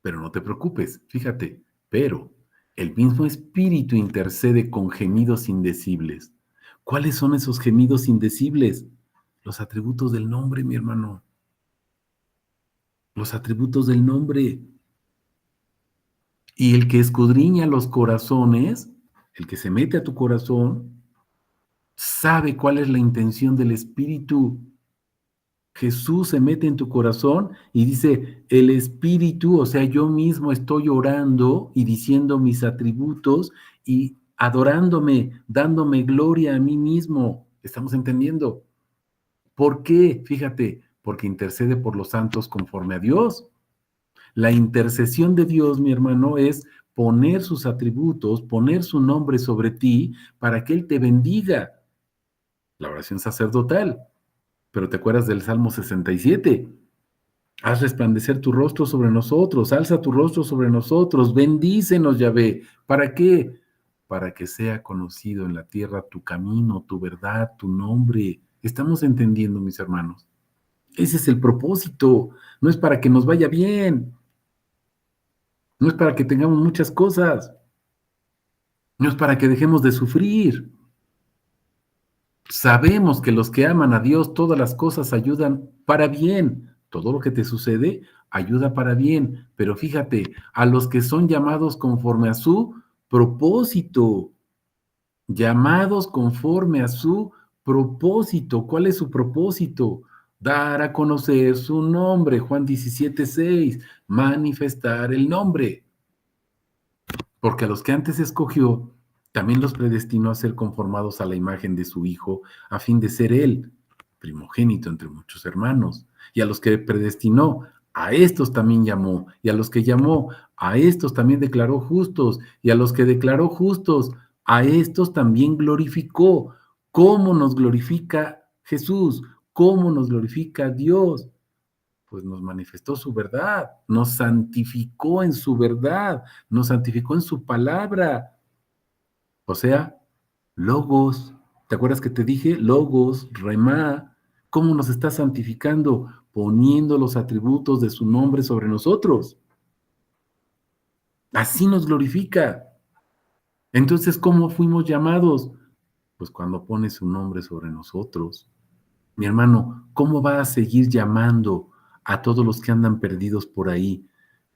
Pero no te preocupes, fíjate, pero el mismo Espíritu intercede con gemidos indecibles. ¿Cuáles son esos gemidos indecibles? Los atributos del nombre, mi hermano. Los atributos del nombre. Y el que escudriña los corazones, el que se mete a tu corazón, sabe cuál es la intención del Espíritu. Jesús se mete en tu corazón y dice, el Espíritu, o sea, yo mismo estoy orando y diciendo mis atributos y adorándome, dándome gloria a mí mismo. ¿Estamos entendiendo? ¿Por qué? Fíjate, porque intercede por los santos conforme a Dios. La intercesión de Dios, mi hermano, es poner sus atributos, poner su nombre sobre ti para que Él te bendiga. La oración sacerdotal. Pero ¿te acuerdas del Salmo 67? Haz resplandecer tu rostro sobre nosotros, alza tu rostro sobre nosotros, bendícenos, Yahvé. ¿Para qué? Para que sea conocido en la tierra tu camino, tu verdad, tu nombre. ¿Estamos entendiendo, mis hermanos? Ese es el propósito. No es para que nos vaya bien, no es para que tengamos muchas cosas, no es para que dejemos de sufrir. Sabemos que los que aman a Dios, todas las cosas ayudan para bien. Todo lo que te sucede ayuda para bien. Pero fíjate, a los que son llamados conforme a su propósito, llamados conforme a su propósito. ¿Cuál es su propósito? Dar a conocer su nombre. Juan 17:6. Manifestar el nombre. Porque a los que antes escogió, también los predestinó a ser conformados a la imagen de su Hijo, a fin de ser Él, primogénito entre muchos hermanos. Y a los que predestinó, a estos también llamó. Y a los que llamó, a estos también declaró justos. Y a los que declaró justos, a estos también glorificó. ¿Cómo nos glorifica Jesús? ¿Cómo nos glorifica Dios? Pues nos manifestó su verdad, nos santificó en su verdad, nos santificó en su palabra. O sea, logos. ¿Te acuerdas que te dije? Logos, remá. ¿Cómo nos está santificando? Poniendo los atributos de su nombre sobre nosotros. Así nos glorifica. Entonces, ¿cómo fuimos llamados? Pues cuando pone su nombre sobre nosotros. Mi hermano, ¿cómo va a seguir llamando a todos los que andan perdidos por ahí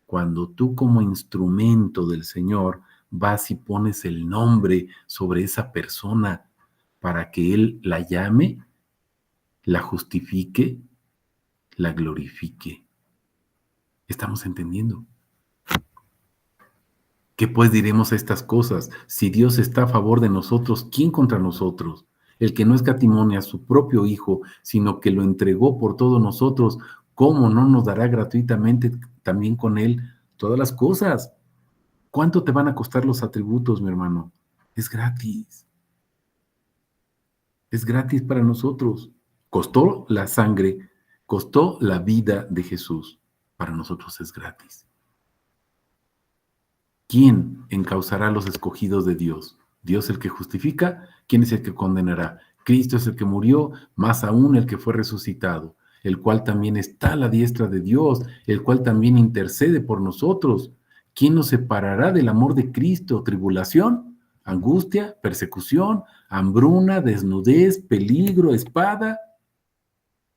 cuando tú como instrumento del Señor vas y pones el nombre sobre esa persona para que Él la llame, la justifique, la glorifique? ¿Estamos entendiendo? ¿Qué pues diremos a estas cosas? Si Dios está a favor de nosotros, ¿quién contra nosotros? El que no escatimone a su propio Hijo, sino que lo entregó por todos nosotros, ¿cómo no nos dará gratuitamente también con Él todas las cosas? ¿Cuánto te van a costar los atributos, mi hermano? Es gratis. Es gratis para nosotros. Costó la sangre, costó la vida de Jesús. Para nosotros es gratis. ¿Quién encauzará a los escogidos de Dios? ¿Dios el que justifica? ¿Quién es el que condenará? Cristo es el que murió, más aún el que fue resucitado, el cual también está a la diestra de Dios, el cual también intercede por nosotros. ¿Quién nos separará del amor de Cristo? ¿Tribulación? ¿Angustia? ¿Persecución? ¿Hambruna? ¿Desnudez? ¿Peligro? ¿Espada?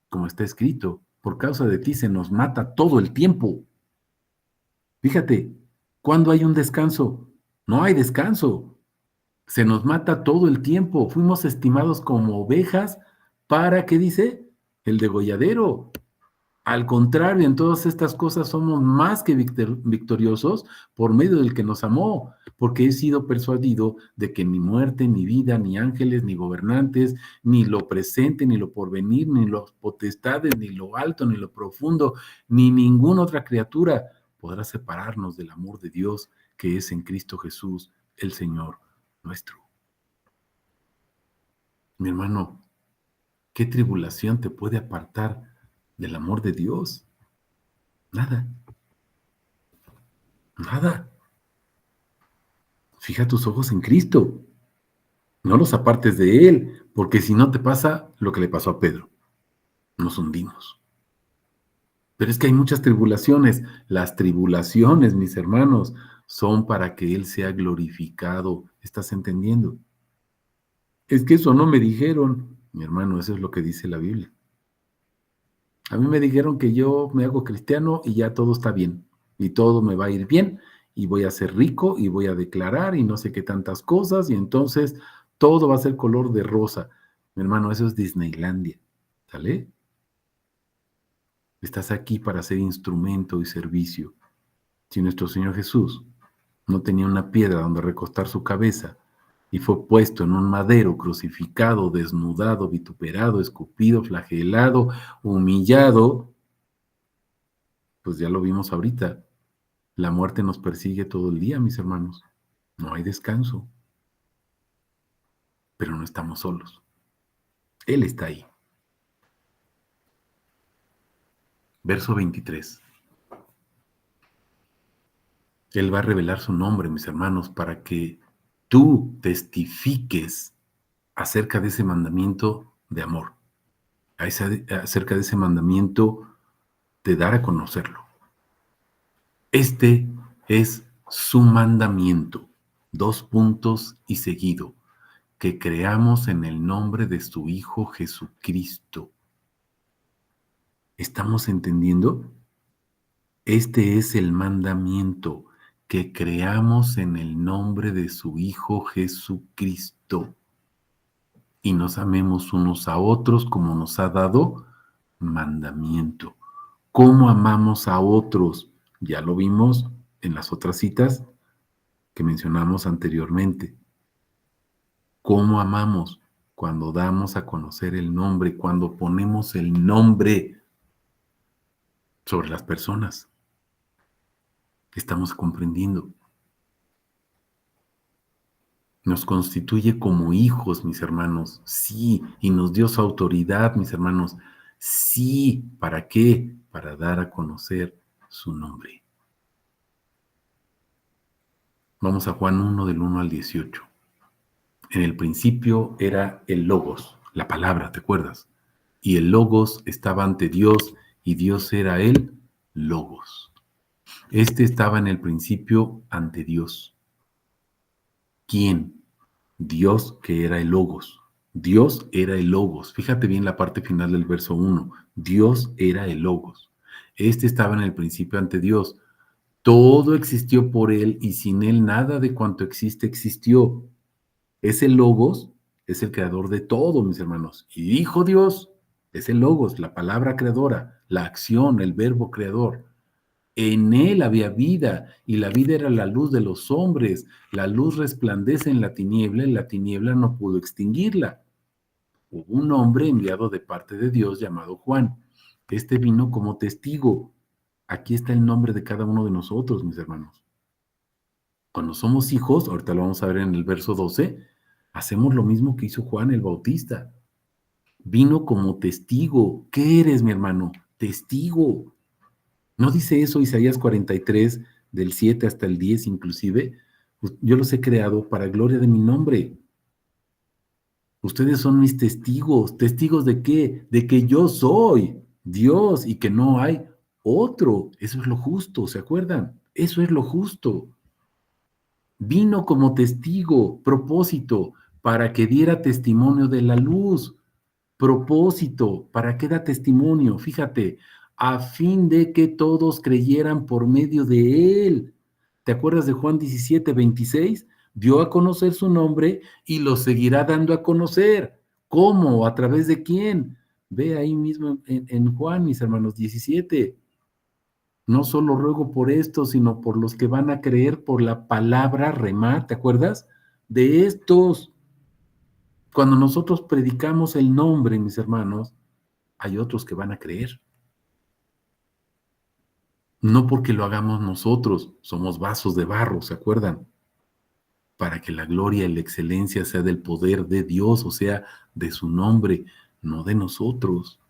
Como está escrito, por causa de ti se nos mata todo el tiempo. Fíjate, ¿cuándo hay un descanso? No hay descanso. Se nos mata todo el tiempo. Fuimos estimados como ovejas para, ¿qué dice? El degolladero. Al contrario, en todas estas cosas somos más que victoriosos por medio del que nos amó, porque he sido persuadido de que ni muerte, ni vida, ni ángeles, ni gobernantes, ni lo presente, ni lo porvenir, ni los potestades, ni lo alto, ni lo profundo, ni ninguna otra criatura podrá separarnos del amor de Dios que es en Cristo Jesús, el Señor nuestro. Mi hermano, ¿qué tribulación te puede apartar del amor de Dios? Nada, nada. Fija tus ojos en Cristo, no los apartes de Él, porque si no te pasa lo que le pasó a Pedro, nos hundimos. Pero es que hay muchas tribulaciones. Las tribulaciones, mis hermanos, son para que Él sea glorificado. ¿Estás entendiendo? Es que eso no me dijeron. Mi hermano, eso es lo que dice la Biblia. A mí me dijeron que yo me hago cristiano y ya todo está bien. Y todo me va a ir bien. Y voy a ser rico y voy a declarar y no sé qué tantas cosas. Y entonces todo va a ser color de rosa. Mi hermano, eso es Disneylandia. ¿Sale? Estás aquí para ser instrumento y servicio. Si nuestro Señor Jesús no tenía una piedra donde recostar su cabeza y fue puesto en un madero, crucificado, desnudado, vituperado, escupido, flagelado, humillado, pues ya lo vimos ahorita. La muerte nos persigue todo el día, mis hermanos. No hay descanso, pero no estamos solos. Él está ahí. Verso 23. Él va a revelar su nombre, mis hermanos, para que tú testifiques acerca de ese mandamiento de amor, acerca de ese mandamiento de dar a conocerlo. Este es su mandamiento, dos puntos y seguido, que creamos en el nombre de su Hijo Jesucristo. ¿Estamos entendiendo? Este es el mandamiento, que creamos en el nombre de su Hijo Jesucristo y nos amemos unos a otros como nos ha dado mandamiento. ¿Cómo amamos a otros? Ya lo vimos en las otras citas que mencionamos anteriormente. ¿Cómo amamos? Cuando damos a conocer el nombre, cuando ponemos el nombre sobre las personas. Estamos comprendiendo. Nos constituye como hijos, mis hermanos. Sí, y nos dio su autoridad, mis hermanos. Sí, ¿para qué? Para dar a conocer su nombre. Vamos a Juan 1 del 1 al 18. En el principio era el Logos, la palabra, ¿te acuerdas? Y el Logos estaba ante Dios y Dios era el Logos. Este estaba en el principio ante Dios. ¿Quién? Dios, que era el Logos. Dios era el Logos. Fíjate bien la parte final del verso 1. Dios era el Logos. Este estaba en el principio ante Dios. Todo existió por él y sin él nada de cuanto existe existió. Es el Logos, es el creador de todo, mis hermanos. Y dijo Dios, es el Logos, la palabra creadora, la acción, el verbo creador. En él había vida, y la vida era la luz de los hombres. La luz resplandece en la tiniebla, y la tiniebla no pudo extinguirla. Hubo un hombre enviado de parte de Dios llamado Juan. Este vino como testigo. Aquí está el nombre de cada uno de nosotros, mis hermanos. Cuando somos hijos, ahorita lo vamos a ver en el verso 12, hacemos lo mismo que hizo Juan el Bautista. Vino como testigo. ¿Qué eres, mi hermano? Testigo. ¿No dice eso Isaías 43, del 7 hasta el 10 inclusive? Yo los he creado para gloria de mi nombre. Ustedes son mis testigos. ¿Testigos de qué? De que yo soy Dios y que no hay otro. Eso es lo justo, ¿se acuerdan? Eso es lo justo. Vino como testigo, propósito, para que diera testimonio de la luz. Propósito, ¿para qué da testimonio? Fíjate, a fin de que todos creyeran por medio de él. ¿Te acuerdas de Juan 17, 26? Dio a conocer su nombre y lo seguirá dando a conocer. ¿Cómo? ¿A través de quién? Ve ahí mismo en Juan, mis hermanos, 17. No solo ruego por esto, sino por los que van a creer por la palabra remar, ¿te acuerdas? De estos. Cuando nosotros predicamos el nombre, mis hermanos, hay otros que van a creer. No porque lo hagamos nosotros, somos vasos de barro, ¿se acuerdan? Para que la gloria y la excelencia sea del poder de Dios, o sea, de su nombre, no de nosotros.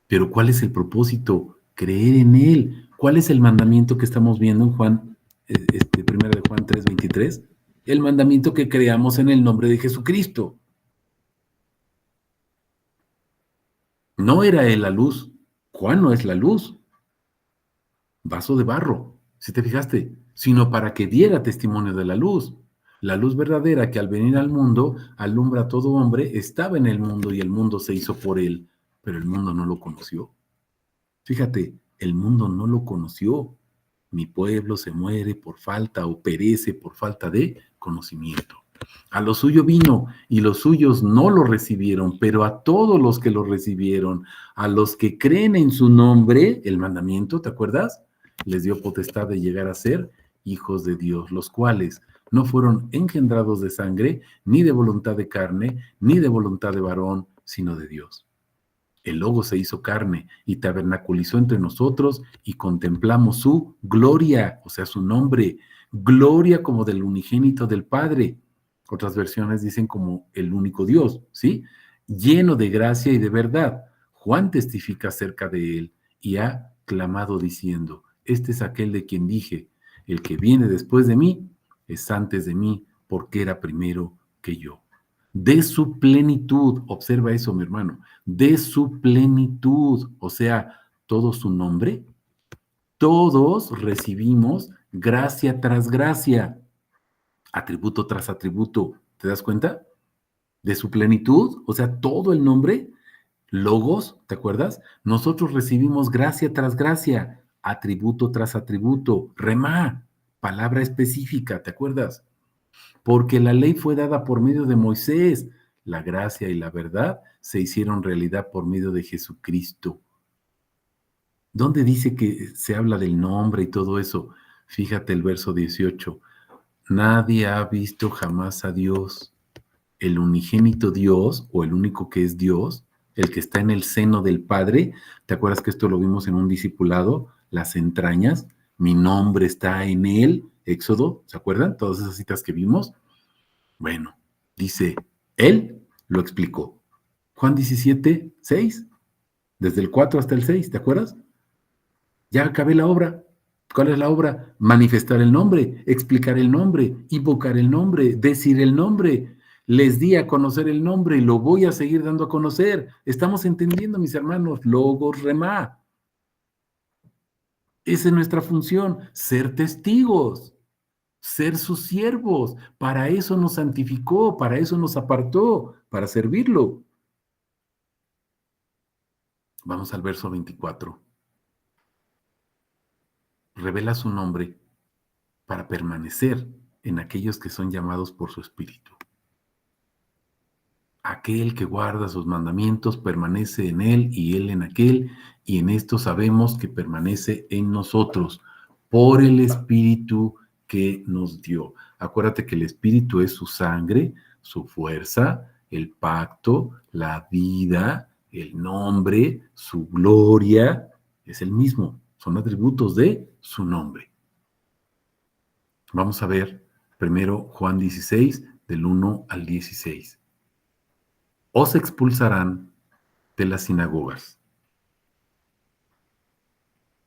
Pero ¿cuál es el propósito? Creer en Él. ¿Cuál es el mandamiento que estamos viendo en Juan, primera de Juan 3:23? El mandamiento que creamos en el nombre de Jesucristo. No era Él la luz. Juan no es la luz. Vaso de barro, si te fijaste, sino para que diera testimonio de la luz verdadera que al venir al mundo alumbra a todo hombre, estaba en el mundo y el mundo se hizo por él, pero el mundo no lo conoció. Fíjate, el mundo no lo conoció. Mi pueblo se muere por falta o perece por falta de conocimiento. A lo suyo vino y los suyos no lo recibieron, pero a todos los que lo recibieron, a los que creen en su nombre, el mandamiento, ¿te acuerdas? Les dio potestad de llegar a ser hijos de Dios, los cuales no fueron engendrados de sangre, ni de voluntad de carne, ni de voluntad de varón, sino de Dios. El Logos se hizo carne y tabernaculizó entre nosotros y contemplamos su gloria, o sea, su nombre, gloria como del unigénito del Padre. Otras versiones dicen como el único Dios, ¿sí? Lleno de gracia y de verdad. Juan testifica acerca de él y ha clamado diciendo, este es aquel de quien dije, el que viene después de mí es antes de mí, porque era primero que yo. De su plenitud, observa eso, mi hermano, de su plenitud, o sea, todo su nombre, todos recibimos gracia tras gracia, atributo tras atributo. ¿Te das cuenta? De su plenitud, o sea, todo el nombre, logos, ¿te acuerdas? Nosotros recibimos gracia tras gracia, atributo tras atributo, remá, palabra específica, ¿te acuerdas? Porque la ley fue dada por medio de Moisés, la gracia y la verdad se hicieron realidad por medio de Jesucristo. ¿Dónde dice que se habla del nombre y todo eso? Fíjate el verso 18. Nadie ha visto jamás a Dios, el unigénito Dios o el único que es Dios, el que está en el seno del Padre. ¿Te acuerdas que esto lo vimos en un discipulado? Las entrañas, mi nombre está en él, Éxodo, ¿se acuerdan? Todas esas citas que vimos. Bueno, dice, él lo explicó. Juan 17:6, desde el 4 hasta el 6, ¿te acuerdas? Ya acabé la obra. ¿Cuál es la obra? Manifestar el nombre, explicar el nombre, invocar el nombre, decir el nombre. Les di a conocer el nombre y lo voy a seguir dando a conocer. Estamos entendiendo, mis hermanos, logos, remá. Esa es nuestra función, ser testigos, ser sus siervos. Para eso nos santificó, para eso nos apartó, para servirlo. Vamos al verso 24. Revela su nombre para permanecer en aquellos que son llamados por su Espíritu. Aquel que guarda sus mandamientos permanece en él y él en aquel, y en esto sabemos que permanece en nosotros por el Espíritu que nos dio. Acuérdate que el Espíritu es su sangre, su fuerza, el pacto, la vida, el nombre, su gloria, es el mismo, son atributos de su nombre. Vamos a ver primero Juan 16, del 1 al 16. Os expulsarán de las sinagogas.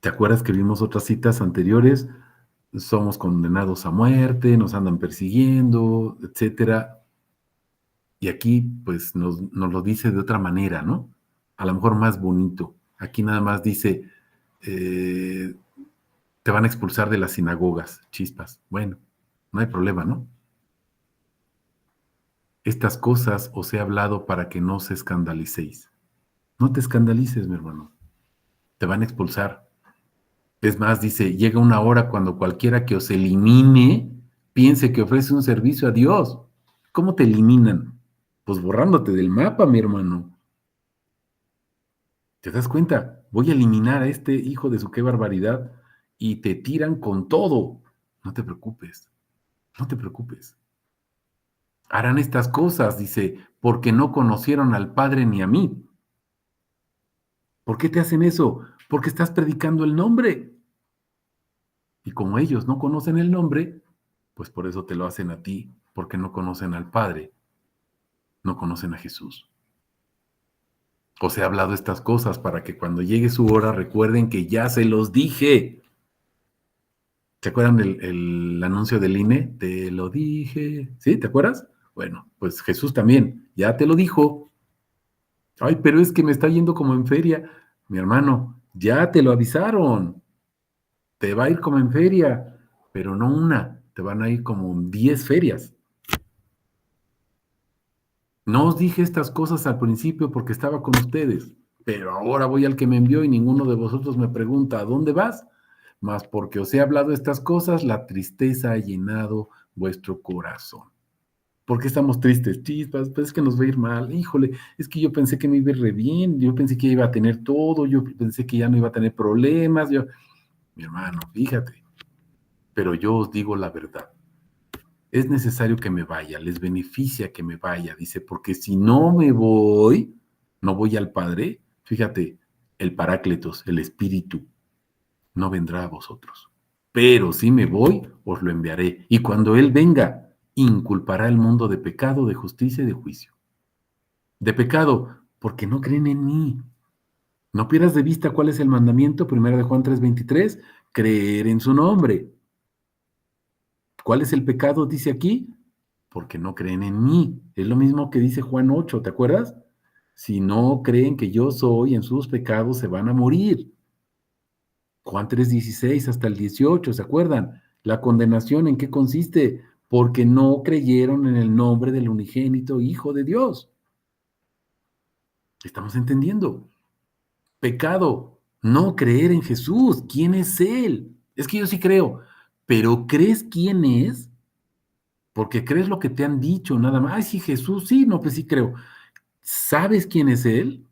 ¿Te acuerdas que vimos otras citas anteriores? Somos condenados a muerte, nos andan persiguiendo, etcétera. Y aquí, pues, nos lo dice de otra manera, ¿no? A lo mejor más bonito. Aquí nada más dice, te van a expulsar de las sinagogas, chispas. Bueno, no hay problema, ¿no? Estas cosas os he hablado para que no os escandalicéis. No te escandalices, mi hermano. Te van a expulsar. Es más, dice, llega una hora cuando cualquiera que os elimine piense que ofrece un servicio a Dios. ¿Cómo te eliminan? Pues borrándote del mapa, mi hermano. ¿Te das cuenta? Voy a eliminar a este hijo de su qué barbaridad y te tiran con todo. No te preocupes, no te preocupes. Harán estas cosas, dice, porque no conocieron al Padre ni a mí. ¿Por qué te hacen eso? Porque estás predicando el nombre. Y como ellos no conocen el nombre, pues por eso te lo hacen a ti, porque no conocen al Padre, no conocen a Jesús. Os he hablado estas cosas para que cuando llegue su hora recuerden que ya se los dije. ¿Se acuerdan del anuncio del INE? Te lo dije. ¿Sí? ¿Te acuerdas? Bueno, pues Jesús también, ya te lo dijo. Ay, pero es que me está yendo como en feria. Mi hermano, ya te lo avisaron. Te va a ir como en feria, pero no una, te van a ir como 10 ferias. No os dije estas cosas al principio porque estaba con ustedes, pero ahora voy al que me envió y ninguno de vosotros me pregunta, ¿a dónde vas? Mas porque os he hablado estas cosas, la tristeza ha llenado vuestro corazón. ¿Por qué estamos tristes? Chispas, pues es que nos va a ir mal. Híjole, es que yo pensé que me iba a ir re bien, yo pensé que iba a tener todo, yo pensé que ya no iba a tener problemas. Mi hermano, fíjate, pero yo os digo la verdad. Es necesario que me vaya, les beneficia que me vaya, dice, porque si no me voy, no voy al Padre, fíjate, el Parácletos, el Espíritu, no vendrá a vosotros. Pero si me voy, os lo enviaré. Y cuando Él venga, inculpará al mundo de pecado, de justicia y de juicio. De pecado, porque no creen en mí. No pierdas de vista cuál es el mandamiento, 1 de Juan 3:23, creer en su nombre. ¿Cuál es el pecado? Dice aquí, porque no creen en mí. Es lo mismo que dice Juan 8, ¿te acuerdas? Si no creen que yo soy, en sus pecados se van a morir. Juan 3:16 hasta el 18, ¿se acuerdan? La condenación, ¿en qué consiste? Porque no creyeron en el nombre del unigénito Hijo de Dios. ¿Estamos entendiendo? Pecado, no creer en Jesús. ¿Quién es Él? Es que yo sí creo, pero ¿crees quién es? Porque crees lo que te han dicho, nada más. Ay, sí, Jesús, sí, no, pues sí creo. ¿Sabes quién es Él?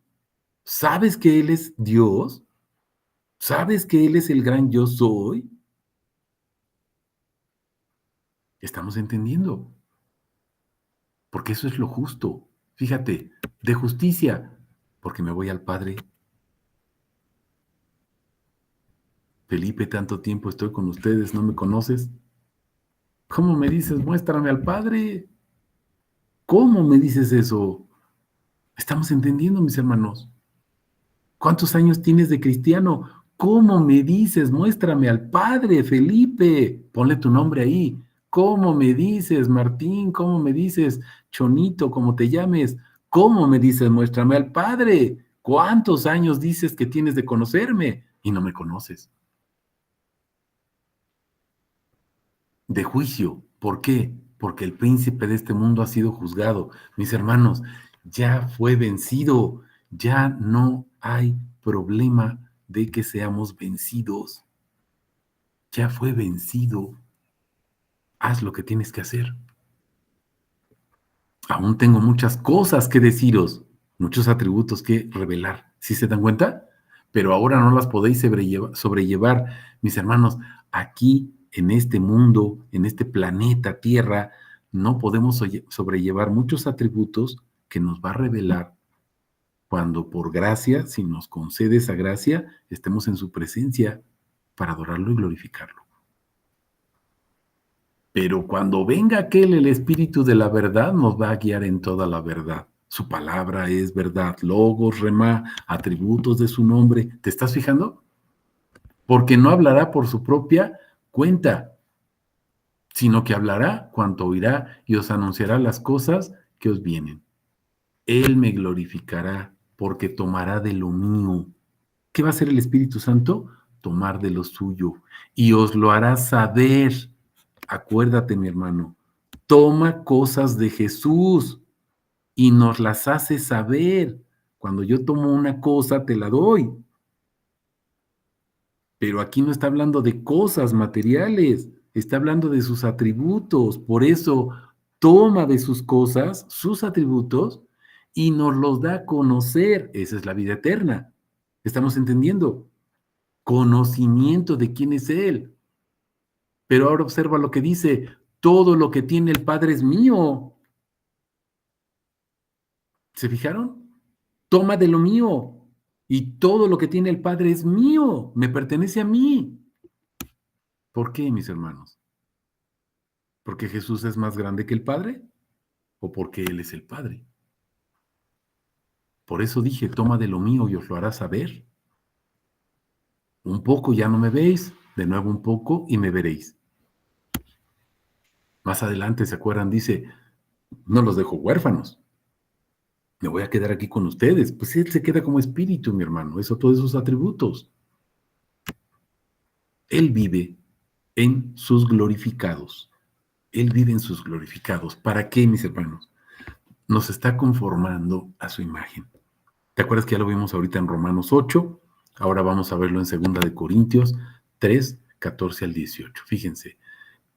¿Sabes que Él es Dios? ¿Sabes que Él es el gran yo soy? Estamos entendiendo, porque eso es lo justo. Fíjate, de justicia, porque me voy al Padre. Felipe, tanto tiempo estoy con ustedes, ¿no me conoces? ¿Cómo me dices, muéstrame al Padre? ¿Cómo me dices eso? Estamos entendiendo, mis hermanos. ¿Cuántos años tienes de cristiano? ¿Cómo me dices? Muéstrame al Padre, Felipe. Ponle tu nombre ahí. ¿Cómo me dices, Martín? ¿Cómo me dices, Chonito? ¿Cómo te llames? ¿Cómo me dices? Muéstrame al Padre. ¿Cuántos años dices que tienes de conocerme y no me conoces? De juicio. ¿Por qué? Porque el príncipe de este mundo ha sido juzgado. Mis hermanos, ya fue vencido. Ya no hay problema de que seamos vencidos. Ya fue vencido. Haz lo que tienes que hacer. Aún tengo muchas cosas que deciros, muchos atributos que revelar. ¿Sí se dan cuenta? Pero ahora no las podéis sobrellevar, mis hermanos. Aquí, en este mundo, en este planeta Tierra, no podemos sobrellevar muchos atributos que nos va a revelar cuando por gracia, si nos concede esa gracia, estemos en su presencia para adorarlo y glorificarlo. Pero cuando venga aquel, el Espíritu de la verdad, nos va a guiar en toda la verdad. Su palabra es verdad, logos, rema, atributos de su nombre. ¿Te estás fijando? Porque no hablará por su propia cuenta, sino que hablará cuanto oirá y os anunciará las cosas que os vienen. Él me glorificará porque tomará de lo mío. ¿Qué va a hacer el Espíritu Santo? Tomar de lo suyo y os lo hará saber. Acuérdate, mi hermano, toma cosas de Jesús y nos las hace saber. Cuando yo tomo una cosa, te la doy. Pero aquí no está hablando de cosas materiales, está hablando de sus atributos. Por eso toma de sus cosas, sus atributos, y nos los da a conocer. Esa es la vida eterna. ¿Estamos entendiendo? Conocimiento de quién es Él. Pero ahora observa lo que dice, todo lo que tiene el Padre es mío. ¿Se fijaron? Toma de lo mío. Y todo lo que tiene el Padre es mío, me pertenece a mí. ¿Por qué, mis hermanos? ¿Porque Jesús es más grande que el Padre? ¿O porque Él es el Padre? Por eso dije, toma de lo mío y os lo hará saber. Un poco ya no me veis, de nuevo un poco y me veréis. Más adelante, ¿se acuerdan? Dice, no los dejo huérfanos. Me voy a quedar aquí con ustedes. Pues Él se queda como espíritu, mi hermano. Eso, todos esos atributos. Él vive en sus glorificados. Él vive en sus glorificados. ¿Para qué, mis hermanos? Nos está conformando a su imagen. ¿Te acuerdas que ya lo vimos ahorita en Romanos 8? Ahora vamos a verlo en 2 de Corintios 3, 14 al 18. Fíjense.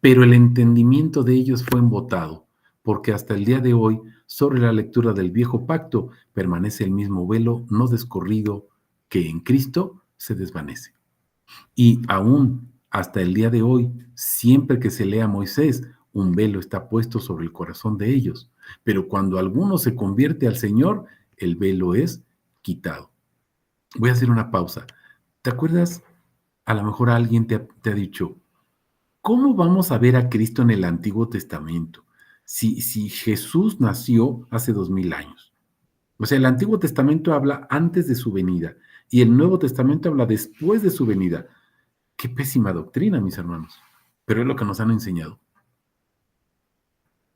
Pero el entendimiento de ellos fue embotado, porque hasta el día de hoy, sobre la lectura del viejo pacto, permanece el mismo velo no descorrido que en Cristo se desvanece. Y aún hasta el día de hoy, siempre que se lea Moisés, un velo está puesto sobre el corazón de ellos. Pero cuando alguno se convierte al Señor, el velo es quitado. Voy a hacer una pausa. ¿Te acuerdas? A lo mejor alguien te ha dicho, ¿cómo vamos a ver a Cristo en el Antiguo Testamento? Si Jesús nació hace 2000 años. O sea, el Antiguo Testamento habla antes de su venida Y el Nuevo Testamento habla después de su venida. Qué pésima doctrina, mis hermanos. Pero es lo que nos han enseñado.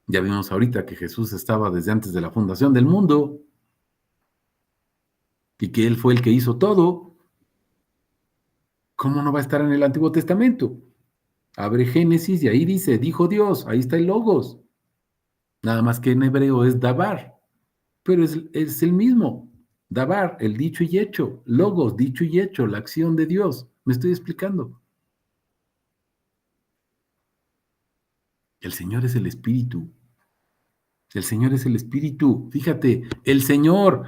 Ya vimos ahorita que Jesús estaba desde antes de la fundación del mundo y que Él fue el que hizo todo. ¿Cómo no va a estar en el Antiguo Testamento? Abre Génesis y ahí dice, dijo Dios, ahí está el Logos. Nada más que en hebreo es Dabar, pero es el mismo. Dabar, el dicho y hecho. Logos, dicho y hecho, la acción de Dios. Me estoy explicando. El Señor es el Espíritu. El Señor es el Espíritu. Fíjate, el Señor.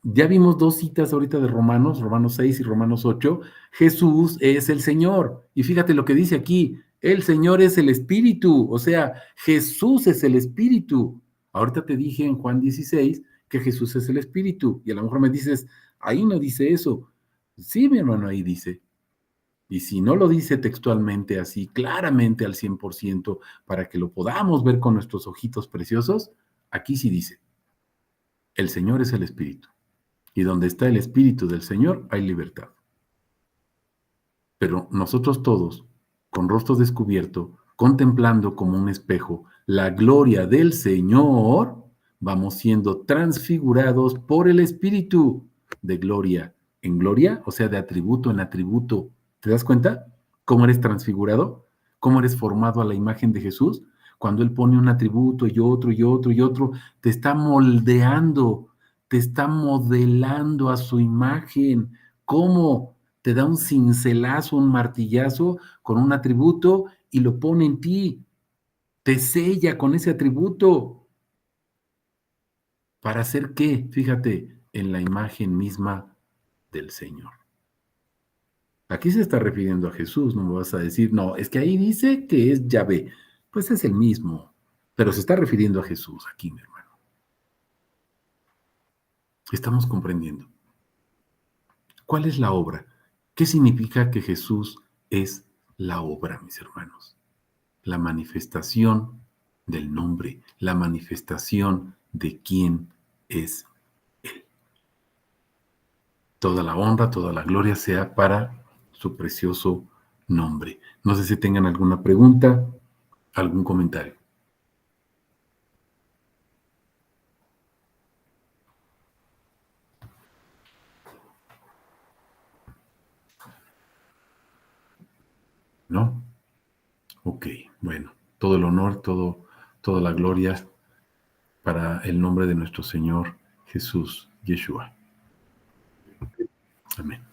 Ya vimos dos citas ahorita de Romanos, Romanos 6 y Romanos 8. Jesús es el Señor. Y fíjate lo que dice aquí. El Señor es el Espíritu. O sea, Jesús es el Espíritu. Ahorita te dije en Juan 16 que Jesús es el Espíritu. Y a lo mejor me dices, ahí no dice eso. Sí, mi hermano, ahí dice. Y si no lo dice textualmente así, claramente al 100%, para que lo podamos ver con nuestros ojitos preciosos, aquí sí dice, el Señor es el Espíritu. Y donde está el Espíritu del Señor hay libertad. Pero nosotros todos, con rostro descubierto, contemplando como un espejo la gloria del Señor, vamos siendo transfigurados por el Espíritu de gloria en gloria, o sea, de atributo en atributo. ¿Te das cuenta cómo eres transfigurado? ¿Cómo eres formado a la imagen de Jesús? Cuando Él pone un atributo y otro y otro y otro, te está moldeando, te está modelando a su imagen. ¿Cómo? Te da un cincelazo, un martillazo con un atributo y lo pone en ti. Te sella con ese atributo. ¿Para hacer qué? Fíjate, en la imagen misma del Señor. Aquí se está refiriendo a Jesús, no me vas a decir, no, es que ahí dice que es Yahvé. Pues es el mismo, pero se está refiriendo a Jesús aquí, mi hermano. Estamos comprendiendo. ¿Cuál es la obra? ¿Qué significa que Jesús es la obra, mis hermanos? La manifestación del nombre, la manifestación de quién es Él. Toda la honra, toda la gloria sea para su precioso nombre. No sé si tengan alguna pregunta, algún comentario. ¿No? Ok, bueno, todo el honor, toda la gloria para el nombre de nuestro Señor Jesús, Yeshua. Amén.